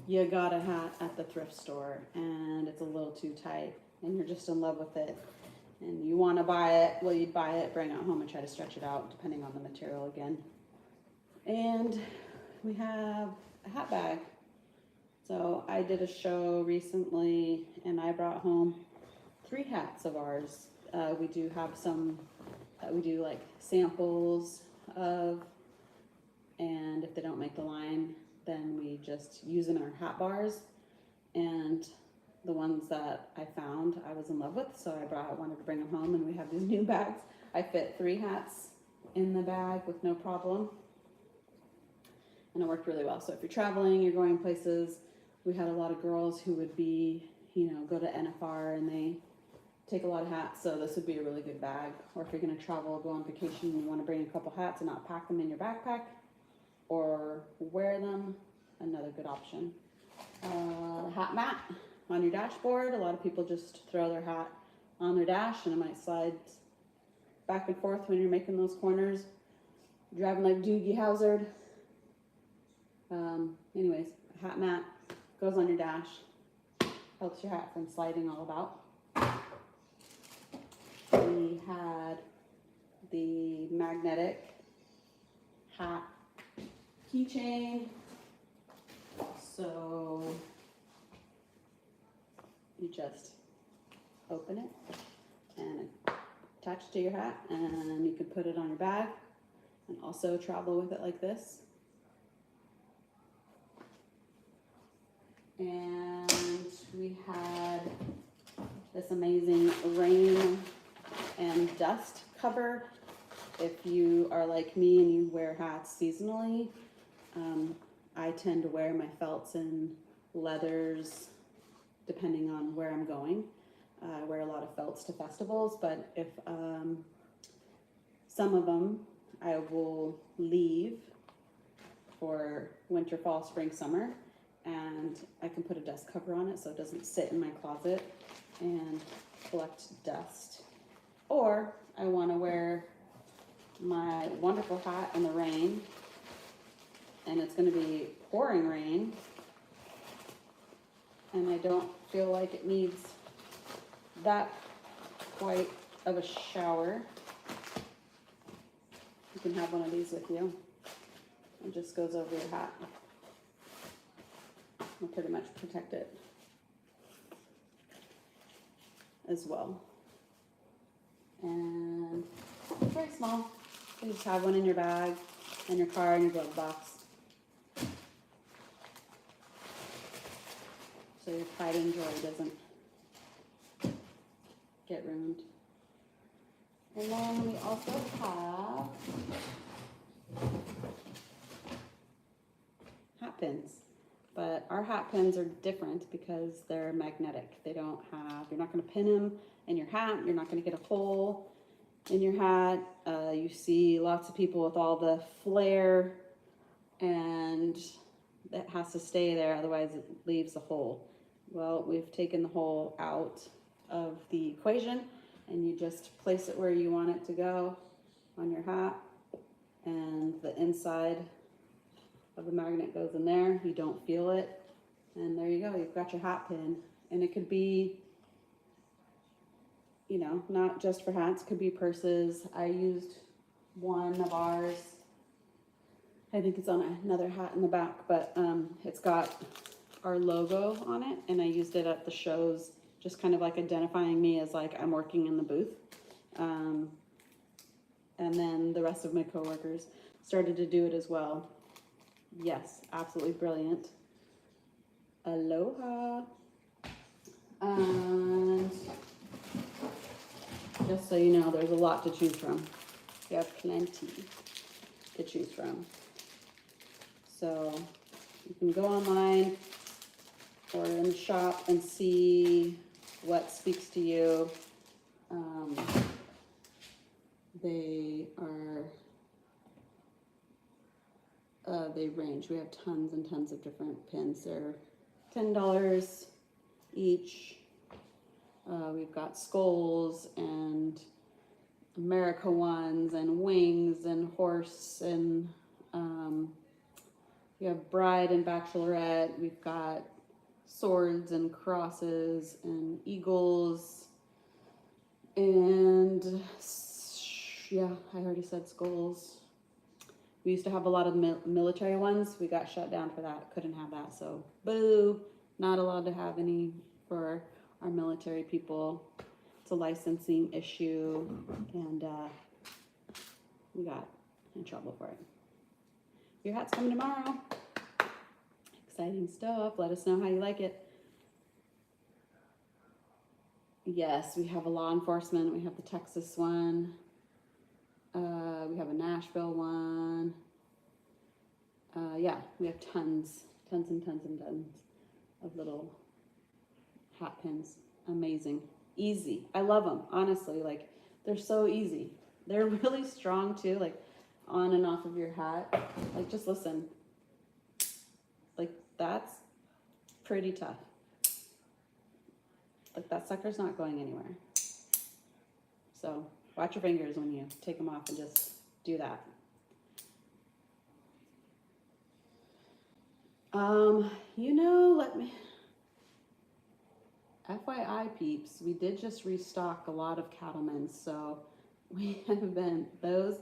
you got a hat at the thrift store and it's a little too tight and you're just in love with it and you want to buy it. Well, you'd buy it, bring it home and try to stretch it out depending on the material again. And we have a hat bag. So I did a show recently and I brought home 3 hats of ours. We do have some that we do like samples of, and if they don't make the line, then we just use in our hat bars. And the ones that I found I was in love with, so I wanted to bring them home, and we have these new bags. I fit 3 hats in the bag with no problem, and it worked really well. So if you're traveling, you're going places, we had a lot of girls who would be, go to NFR and they take a lot of hats, so this would be a really good bag. Or if you're going to travel, go on vacation, and you want to bring a couple hats and not pack them in your backpack or wear them, another good option. Hat mat on your dashboard. A lot of people just throw their hat on their dash and it might slide back and forth when you're making those corners, driving like Doogie Howard. Anyways, a hat mat goes on your dash, helps your hat from sliding all about. We had the magnetic hat keychain. So you just open it and attach it to your hat, and you can put it on your bag and also travel with it like this. And we had this amazing rain and dust cover. If you are like me and you wear hats seasonally, I tend to wear my felts and leathers depending on where I'm going. I wear a lot of felts to festivals, but if some of them I will leave for winter, fall, spring, summer, and I can put a dust cover on it so it doesn't sit in my closet and collect dust. Or I want to wear my wonderful hat in the rain, and it's going to be pouring rain, and I don't feel like it needs that quite of a shower. You can have one of these with you. It just goes over your hat. Will pretty much protect it as well. And it's very small. You just have one in your bag, in your car, in your glove box. So your pride and joy doesn't get ruined. And then we also have hat pins. But our hat pins are different because they're magnetic. They don't have, you're not going to pin them in your hat. You're not going to get a hole in your hat. You see lots of people with all the flare, and that has to stay there, otherwise it leaves a hole. Well, we've taken the hole out of the equation, and you just place it where you want it to go on your hat, and the inside of the magnet goes in there. You don't feel it, and there you go. You've got your hat pin, and it could be, you know, not just for hats. It could be purses. I used one of ours. I think it's on another hat in the back, but it's got our logo on it, and I used it at the shows, just kind of like identifying me as like I'm working in the booth. And then the rest of my coworkers started to do it as well. Yes, absolutely brilliant. Aloha. And just so you know, there's a lot to choose from. You have plenty to choose from. So you can go online or in the shop and see what speaks to you. They are, they range. We have tons and tons of different pins. They're $10 each. We've got skulls and America ones and wings and horse, and we have bride and bachelorette. We've got swords and crosses and eagles, and yeah, I already said skulls. We used to have a lot of military ones. We got shut down for that. Couldn't have that, so boo. Not allowed to have any for our military people. It's a licensing issue, and we got in trouble for it. Your hat's coming tomorrow. Exciting stuff. Let us know how you like it. Yes, we have a law enforcement. We have the Texas one. We have a Nashville one. Yeah, we have tons and tons of little hat pins. Amazing. Easy. I love them, honestly. Like, they're so easy. They're really strong too, like on and off of your hat. Like, just listen. Like, that's pretty tough. Like, that sucker's not going anywhere. So watch your fingers when you take them off and just do that. You know, FYI peeps, we did just restock a lot of Cattlemen's, so we have been, those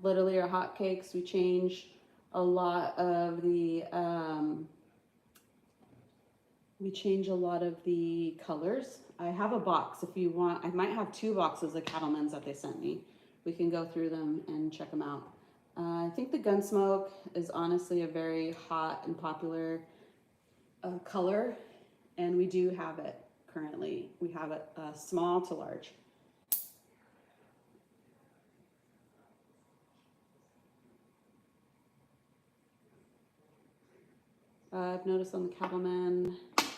literally are hotcakes. We change a lot of the, colors. I have a box if you want. I might have 2 boxes of Cattlemen's that they sent me. We can go through them and check them out. I think the Gunsmoke is honestly a very hot and popular color, and we do have it currently. We have it small to large. I've noticed on the Cattleman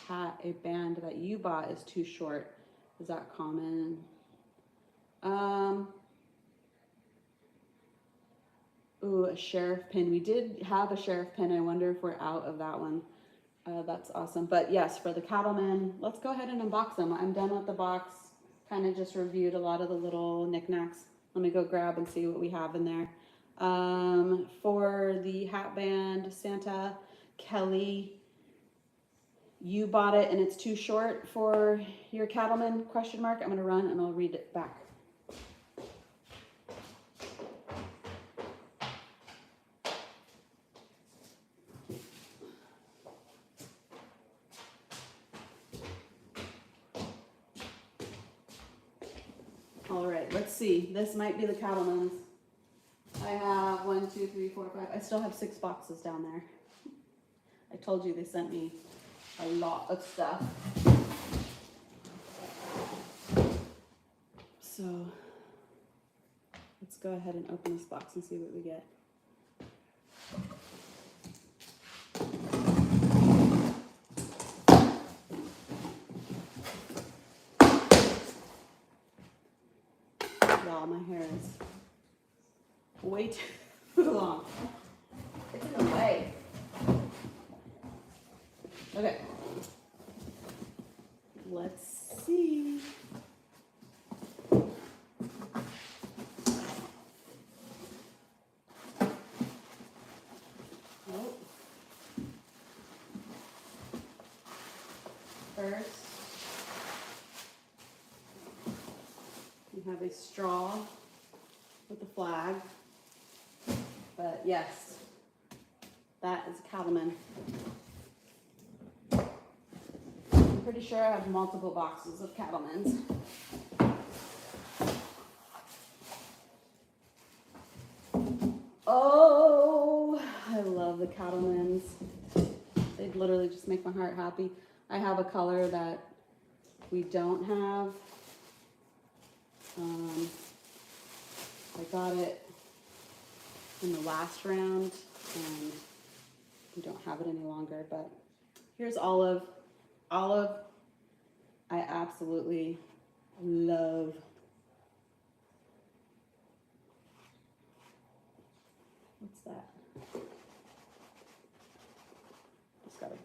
hat, a band that you bought is too short. Is that common? Ooh, a sheriff pin. We did have a sheriff pin. I wonder if we're out of that one. That's awesome. But yes, for the Cattleman, let's go ahead and unbox them. I'm done with the box. Kind of just reviewed a lot of the little knickknacks. Let me go grab and see what we have in there. For the hat band, Santa, Kelly, you bought it and it's too short for your Cattleman, question mark. I'm going to run and I'll read it back. All right, let's see. This might be the cattleman's. I have 1, 2, 3, 4, 5. I still have 6 boxes down there. I told you they sent me a lot of stuff. So let's go ahead and open this box and see what we get. Y'all, my hair is way too long. It's in the way. Okay. Let's see. Oh. First, we have a straw with the flag. But yes, that is a cattleman. I'm pretty sure I have multiple boxes of cattlemans. Oh, I love the cattlemans. They literally just make my heart happy. I have a color that we don't have. I got it in the last round and we don't have it any longer, but here's Olive. Olive, I absolutely love. What's that? Just gotta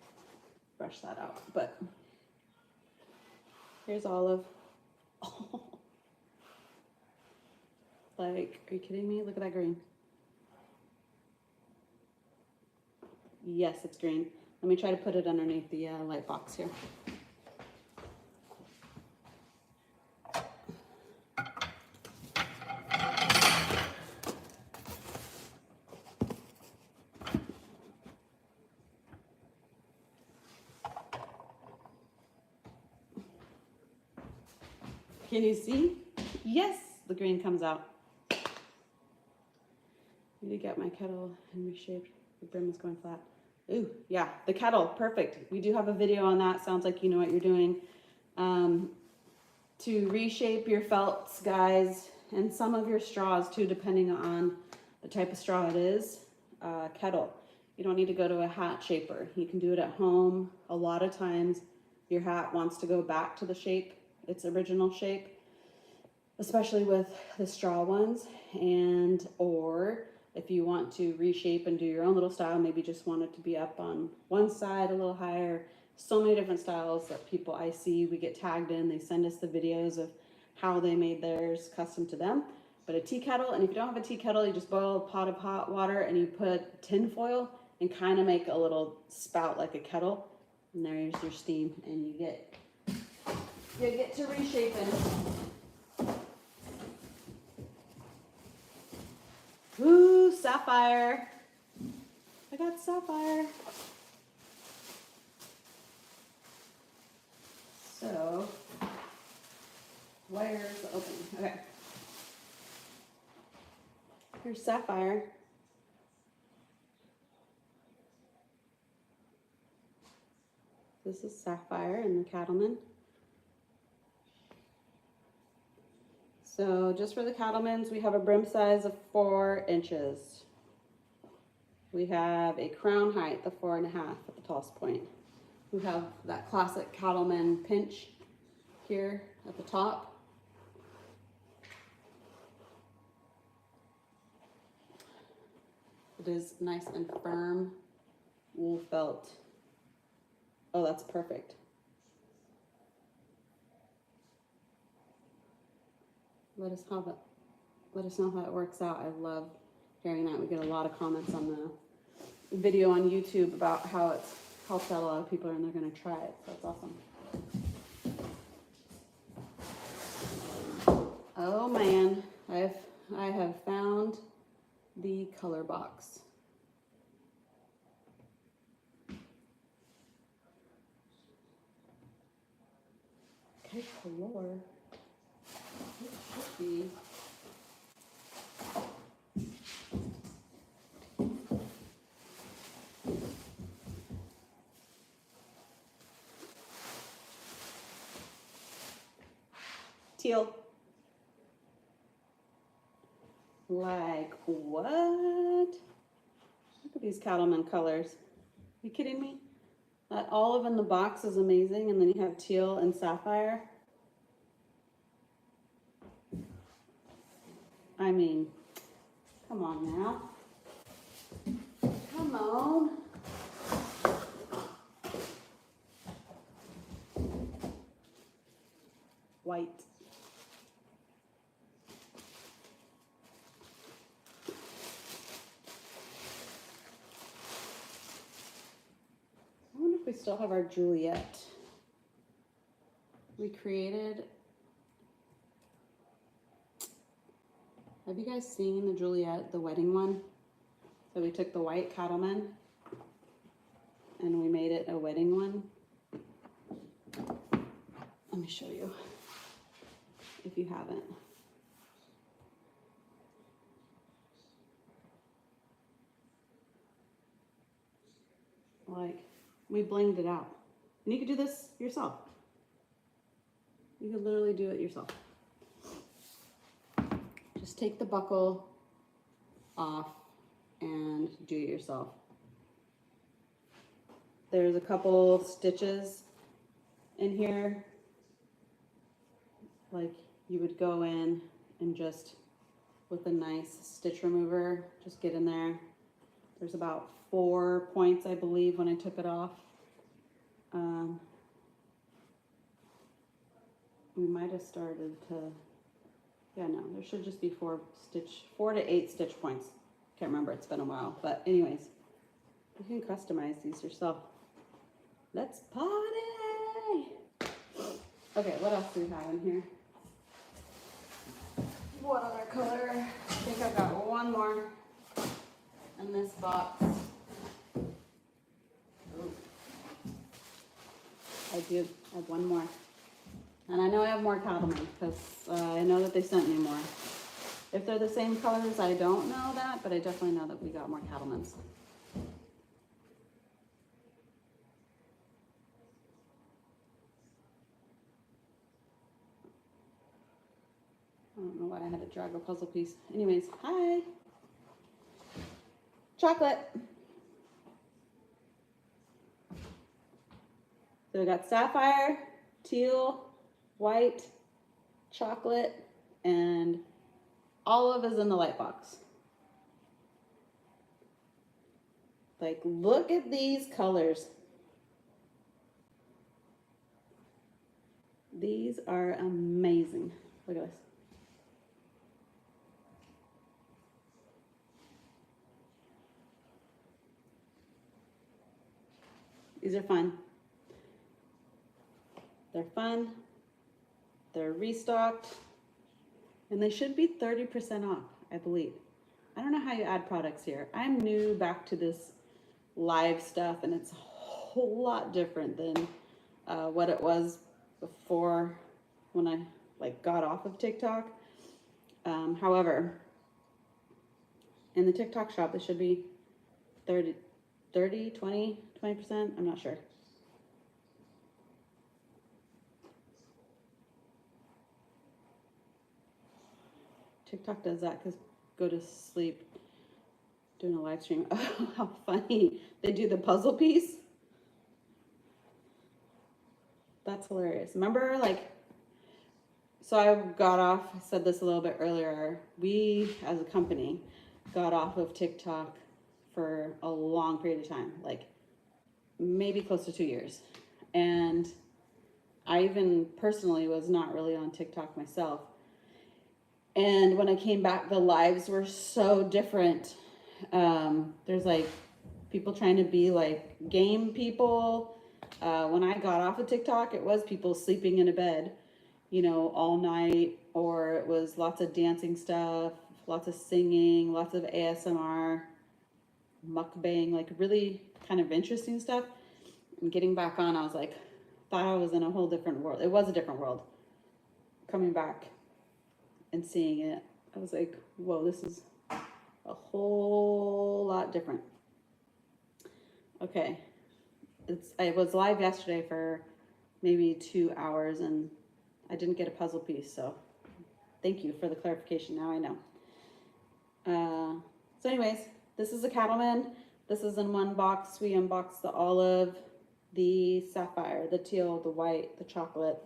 brush that out, but here's Olive. Oh. Like, are you kidding me? Look at that green. Yes, it's green. Let me try to put it underneath the light box here. Can you see? Yes, the green comes out. Need to get my kettle and reshaped. The brim is going flat. Ooh, yeah, the kettle, perfect. We do have a video on that. Sounds like you know what you're doing. To reshape your felts, guys, and some of your straws too, depending on the type of straw it is. Kettle. You don't need to go to a hat shaper. You can do it at home. A lot of times your hat wants to go back to the shape, its original shape, especially with the straw ones, and or if you want to reshape and do your own little style, maybe just want it to be up on one side a little higher. So many different styles that people I see, we get tagged in, they send us the videos of how they made theirs custom to them. But a tea kettle, and if you don't have a tea kettle, you just boil a pot of hot water and you put tin foil and kind of make a little spout like a kettle. And there's your steam, and you get to reshaping. Ooh, sapphire. I got sapphire. So, where's the opening? Okay. Here's sapphire. This is sapphire in the cattleman. So just for the cattlemans, we have a brim size of 4 inches. We have a crown height of 4.5 at the tallest point. We have that classic cattleman pinch here at the top. It is nice and firm wool felt. Oh, that's perfect. Let us know how it works out. I love hearing that. We get a lot of comments on the video on YouTube about how it's helped out a lot of people and they're going to try it. So that's awesome. Oh man, I have found the color box. Okay, color. Should be. Teal. Like what? Look at these cattleman colors. You kidding me? That olive in the box is amazing, and then you have teal and sapphire. I mean, come on now. Come on. White. I wonder if we still have our Juliet. We created. Have you guys seen the Juliet, the wedding one? So we took the white cattleman and we made it a wedding one. Let me show you if you haven't. Like, we blinged it out. And you could do this yourself. You could literally do it yourself. Just take the buckle off and do it yourself. There's a couple stitches in here. Like you would go in and just with a nice stitch remover, just get in there. There's about 4 points, I believe, when I took it off. We might have started to, yeah, no, there should just be 4 to 8 stitch points. Can't remember, it's been a while. But anyways, you can customize these yourself. Let's party! Okay, what else do we have in here? What other color? I think I've got one more in this box. Ooh. I do have one more. And I know I have more cattlemen because I know that they sent me more. If they're the same colors, I don't know that, but I definitely know that we got more cattlemans. I don't know why I had to drag a puzzle piece. Anyways, hi. Chocolate. So we got sapphire, teal, white, chocolate, and olive is in the light box. Like, look at these colors. These are amazing. Look at this. These are fun. They're fun. They're restocked. And they should be 30% off, I believe. I don't know how you add products here. I'm new back to this live stuff, and it's a whole lot different than what it was before when I got off of TikTok. However, in the TikTok shop, it should be 30, 20%. I'm not sure. TikTok does that because go to sleep doing a live stream. Oh, how funny. They do the puzzle piece. That's hilarious. Remember, so I got off, I said this a little bit earlier. We, as a company, got off of TikTok for a long period of time, maybe close to 2 years. And I even personally was not really on TikTok myself. And when I came back, the lives were so different. There's people trying to be game people. When I got off of TikTok, it was people sleeping in a bed, all night, or it was lots of dancing stuff, lots of singing, lots of ASMR, mukbang, really kind of interesting stuff. And getting back on, I was thought I was in a whole different world. It was a different world. Coming back, and seeing it, I was like, whoa, this is a whole lot different. Okay, I was live yesterday for maybe 2 hours and I didn't get a puzzle piece, so thank you for the clarification. Now I know. So anyways, this is a Cattleman. This is in one box. We unboxed the olive, the sapphire, the teal, the white, the chocolate.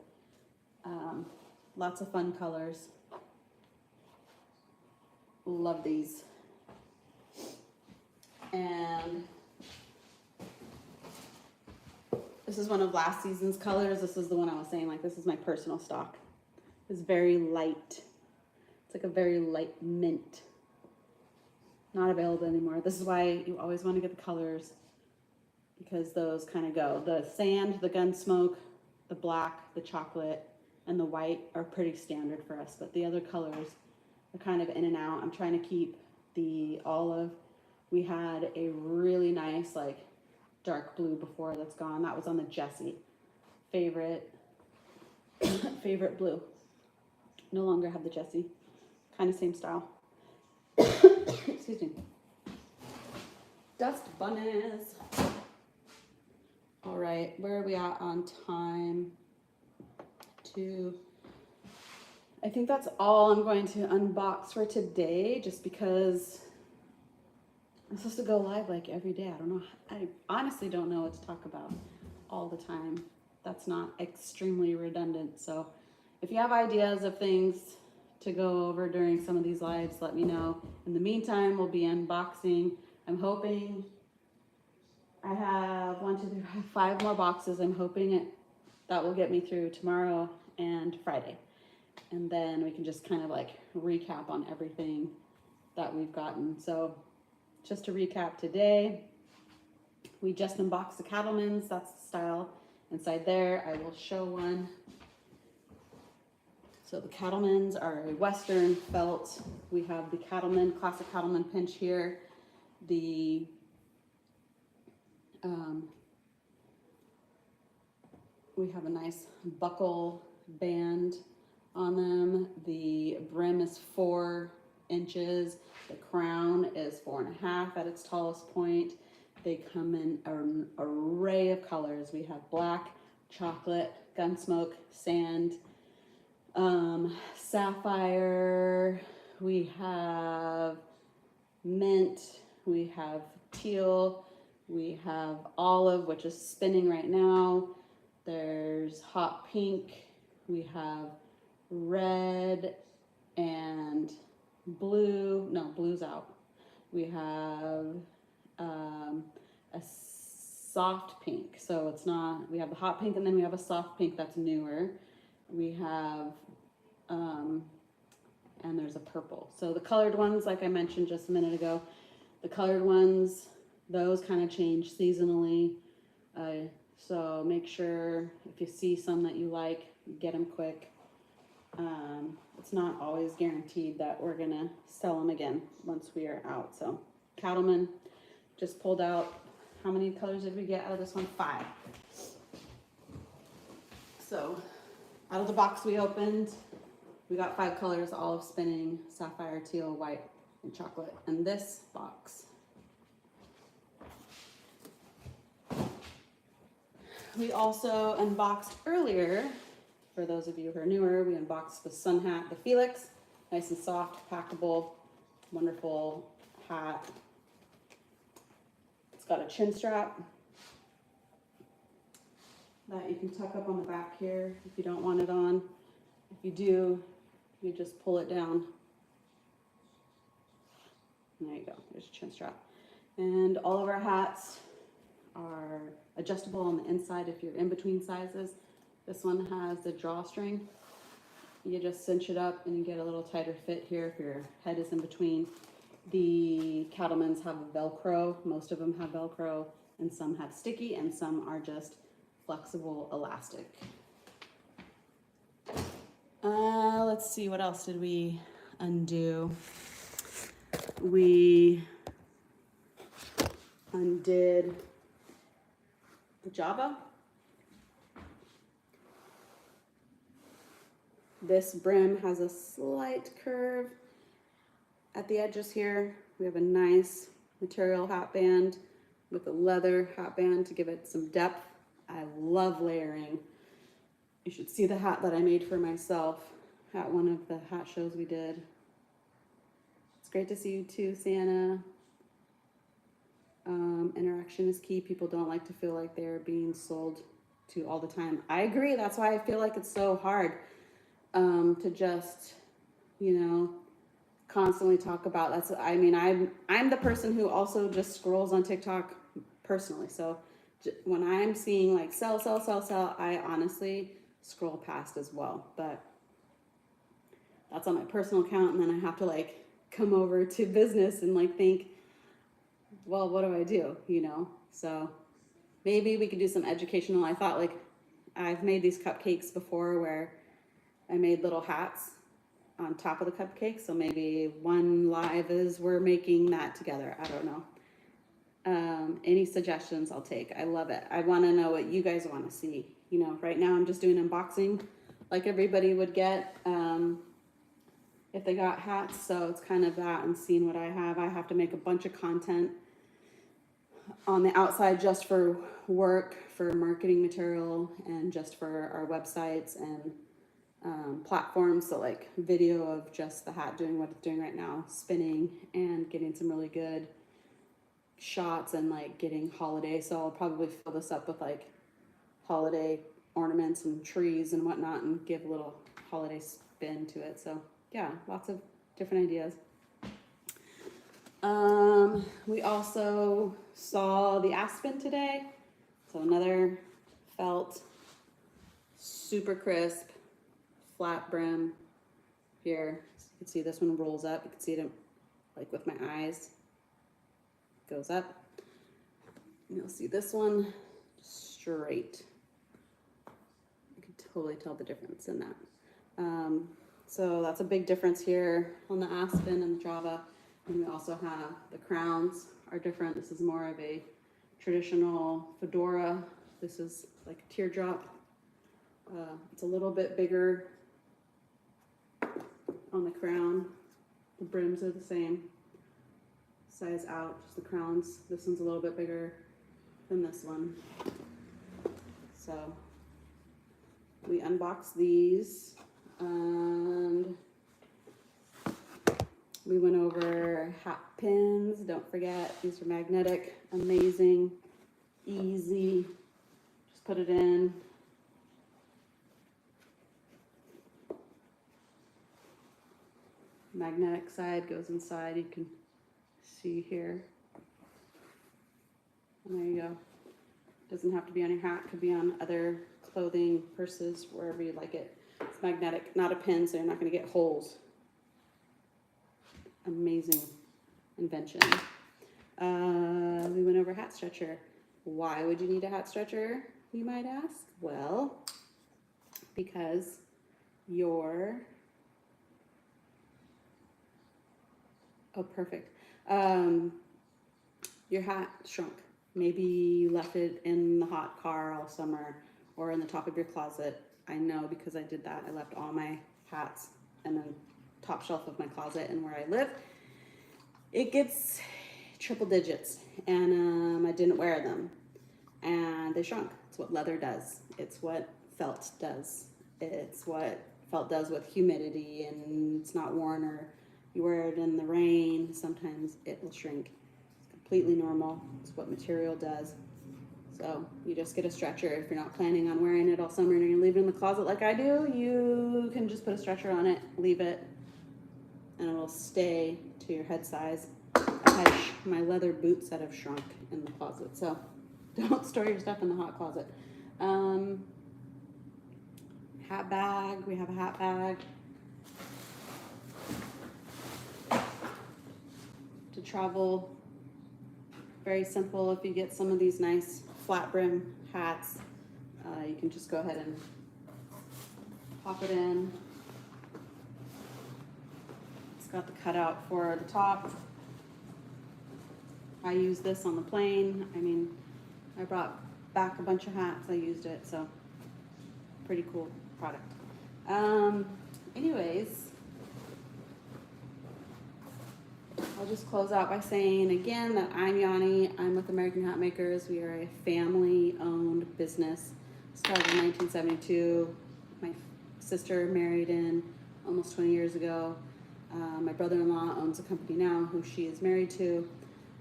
Lots of fun colors. Love these. And this is one of last season's colors. This is the one I was saying, like, this is my personal stock. It's very light. It's like a very light mint. Not available anymore. This is why you always want to get the colors, because those kind of go. The sand, the Gunsmoke, the black, the chocolate, and the white are pretty standard for us, but the other colors are kind of in and out. I'm trying to keep the olive. We had a really nice, like, dark blue before that's gone. That was on the Jessie. Favorite blue. No longer have the Jessie. Kind of same style. Excuse me. Dust bunnies. All right, where are we at on time? I think that's all I'm going to unbox for today, just because I'm supposed to go live like every day. I don't know. I honestly don't know what to talk about all the time. That's not extremely redundant. So if you have ideas of things to go over during some of these lives, let me know. In the meantime, we'll be unboxing. I'm hoping I have 5 more boxes. I'm hoping that will get me through tomorrow and Friday. And then we can just kind of like recap on everything that we've gotten. So just to recap today, we just unboxed the Cattlemans. That's the style inside there. I will show one. So the Cattlemans are a Western felt. We have the Cattleman, classic Cattleman pinch here. The we have a nice buckle band on them. The brim is 4 inches. The crown is 4.5 at its tallest point. They come in an array of colors. We have black, chocolate, Gunsmoke, sand, sapphire. We have mint. We have teal. We have olive, which is spinning right now. There's hot pink. We have red and blue. No, blue's out. We have a soft pink. So it's not, we have the hot pink and then we have a soft pink that's newer. We have, and there's a purple. So the colored ones, like I mentioned just a minute ago, the colored ones, those kind of change seasonally. So make sure if you see some that you like, get them quick. It's not always guaranteed that we're gonna sell them again once we are out. So Cattleman just pulled out. How many colors did we get out of this one? 5. So out of the box we opened, we got 5 colors, olive, spinning, sapphire, teal, white, and chocolate. And this box, we also unboxed earlier. For those of you who are newer, we unboxed the sun hat, the Felix. Nice and soft, packable, wonderful hat. It's got a chin strap that you can tuck up on the back here if you don't want it on. If you do, you just pull it down. And there you go, there's a chin strap. And all of our hats are adjustable on the inside if you're in between sizes. This one has the drawstring. You just cinch it up and you get a little tighter fit here if your head is in between. The Cattlemans have Velcro. Most of them have Velcro, and some have sticky, and some are just flexible elastic. Let's see, what else did we undo? We undid the Java. This brim has a slight curve at the edges here. We have a nice material hat band with a leather hat band to give it some depth. I love layering. You should see the hat that I made for myself at one of the hat shows we did. It's great to see you too, Santa. Interaction is key. People don't like to feel like they're being sold to all the time. I agree. That's why I feel like it's so hard to just, you know, constantly talk about. That's, I mean, I'm the person who also just scrolls on TikTok personally. So when I'm seeing like sell, I honestly scroll past as well. But that's on my personal account, and then I have to like come over to business and like think, well, what do I do? You know? So maybe we could do some educational. I thought like I've made these cupcakes before where I made little hats on top of the cupcake. So maybe one live is we're making that together. I don't know. Any suggestions I'll take. I love it. I want to know what you guys want to see. You know, right now I'm just doing unboxing like everybody would get if they got hats. So it's kind of that and seeing what I have. I have to make a bunch of content on the outside just for work, for marketing material, and just for our websites and platforms. So like video of just the hat doing what it's doing right now, spinning and getting some really good shots and like getting holiday. So I'll probably fill this up with like holiday ornaments and trees and whatnot and give a little holiday spin to it. So yeah, lots of different ideas. We also saw the Aspen today. So another felt, super crisp, flat brim here. So you can see this one rolls up. You can see it like with my eyes. Goes up. And you'll see this one straight. You can totally tell the difference in that. So that's a big difference here on the Aspen and the Java. And we also have the crowns are different. This is more of a traditional fedora. This is like a teardrop. It's a little bit bigger on the crown. The brims are the same size out, just the crowns. This one's a little bit bigger than this one. So we unboxed these and we went over hat pins. Don't forget, these are magnetic, amazing, easy. Just put it in. Magnetic side goes inside. You can see here. And there you go. Doesn't have to be on your hat. Could be on other clothing, purses, wherever you like it. It's magnetic, not a pin, so you're not going to get holes. Amazing invention. We went over hat stretcher. Why would you need a hat stretcher, you might ask? Well, because your perfect. Your hat shrunk. Maybe you left it in the hot car all summer or in the top of your closet. I know because I did that. I left all my hats in the top shelf of my closet, and where I live, it gets triple digits, and I didn't wear them, and they shrunk. It's what leather does. It's what felt does. It's what felt does with humidity, and it's not worn, or you wear it in the rain, sometimes it will shrink. It's completely normal. It's what material does. So you just get a stretcher. If you're not planning on wearing it all summer and you're gonna leave it in the closet like I do, you can just put a stretcher on it, leave it, and it'll stay to your head size. I had my leather boots that have shrunk in the closet, so don't store your stuff in the hot closet. Hat bag, we have a hat bag. To travel, very simple. If you get some of these nice flat brim hats, you can just go ahead and pop it in. It's got the cutout for the top. I use this on the plane. I mean, I brought back a bunch of hats. I used it, so pretty cool product. anyways, I'll just close out by saying again that I'm Yanni. I'm with American Hat Makers. We are a family-owned business. Started in 1972. My sister married in almost 20 years ago. My brother-in-law owns a company now who she is married to.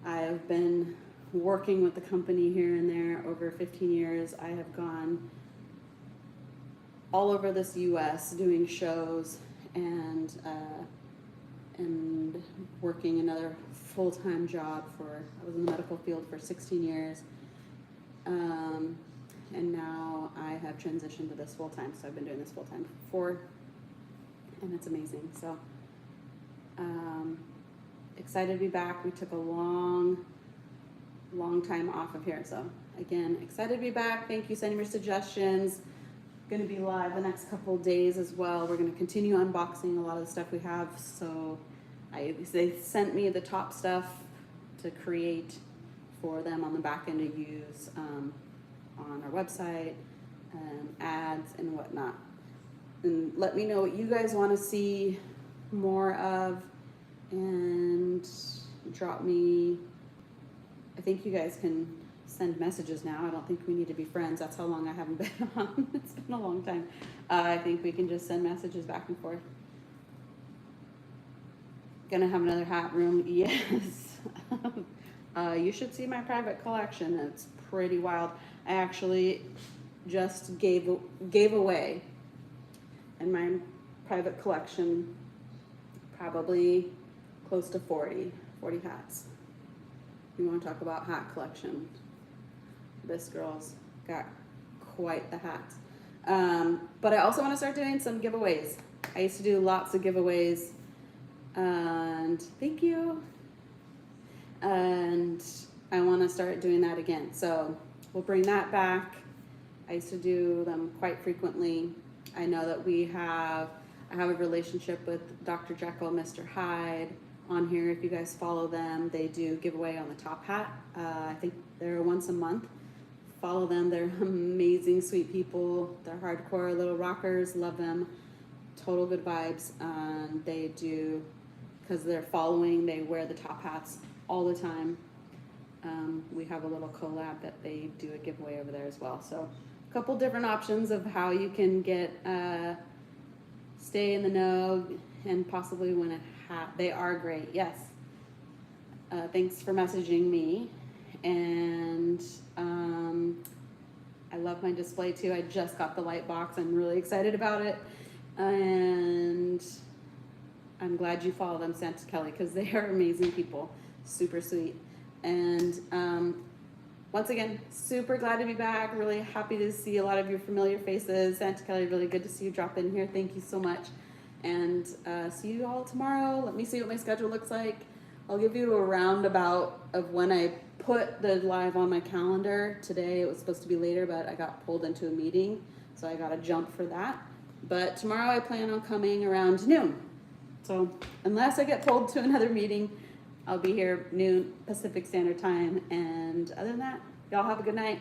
I've been working with the company here and there over 15 years. I have gone all over this U.S. doing shows and working another full-time job I was in the medical field for 16 years. And now I have transitioned to this full-time, so I've been doing this full-time before, and it's amazing. So, excited to be back. We took a long time off of here, so again, excited to be back. Thank you, sending your suggestions. Going to be live the next couple of days as well. We're going to continue unboxing a lot of the stuff we have, so they sent me the top stuff to create for them on the back end to use on our website, ads and whatnot. And let me know what you guys want to see more of, and drop me. I think you guys can send messages now. I don't think we need to be friends. That's how long I haven't been on. It's been a long time. I think we can just send messages back and forth. Gonna have another hat room, yes. You should see my private collection. It's pretty wild. I actually just gave away in my private collection probably close to 40 hats. You want to talk about hat collection? This girl's got quite the hats. But I also want to start doing some giveaways. I used to do lots of giveaways, and thank you. And I want to start doing that again. So we'll bring that back. I used to do them quite frequently. I know that I have a relationship with Dr. Jekyll, Mr. Hyde on here. If you guys follow them, they do giveaway on the top hat. I think they're once a month. Follow them. They're amazing, sweet people. They're hardcore little rockers. Love them. Total good vibes. They do, because they're following, they wear the top hats all the time. We have a little collab that they do a giveaway over there as well. So a couple different options of how you can get stay in the know and possibly win a hat. They are great. Yes. Thanks for messaging me. And I love my display too. I just got the light box. I'm really excited about it. And I'm glad you follow them, Santa Kelly, because they are amazing people. Super sweet. And once again, super glad to be back. Really happy to see a lot of your familiar faces. Santa Kelly, really good to see you drop in here. Thank you so much. And see you all tomorrow. Let me see what my schedule looks like. I'll give you a roundabout of when I put the live on my calendar. Today it was supposed to be later, but I got pulled into a meeting, so I got to jump for that. But tomorrow I plan on coming around noon. So unless I get pulled to another meeting, I'll be here noon Pacific Standard Time. And other than that, y'all have a good night.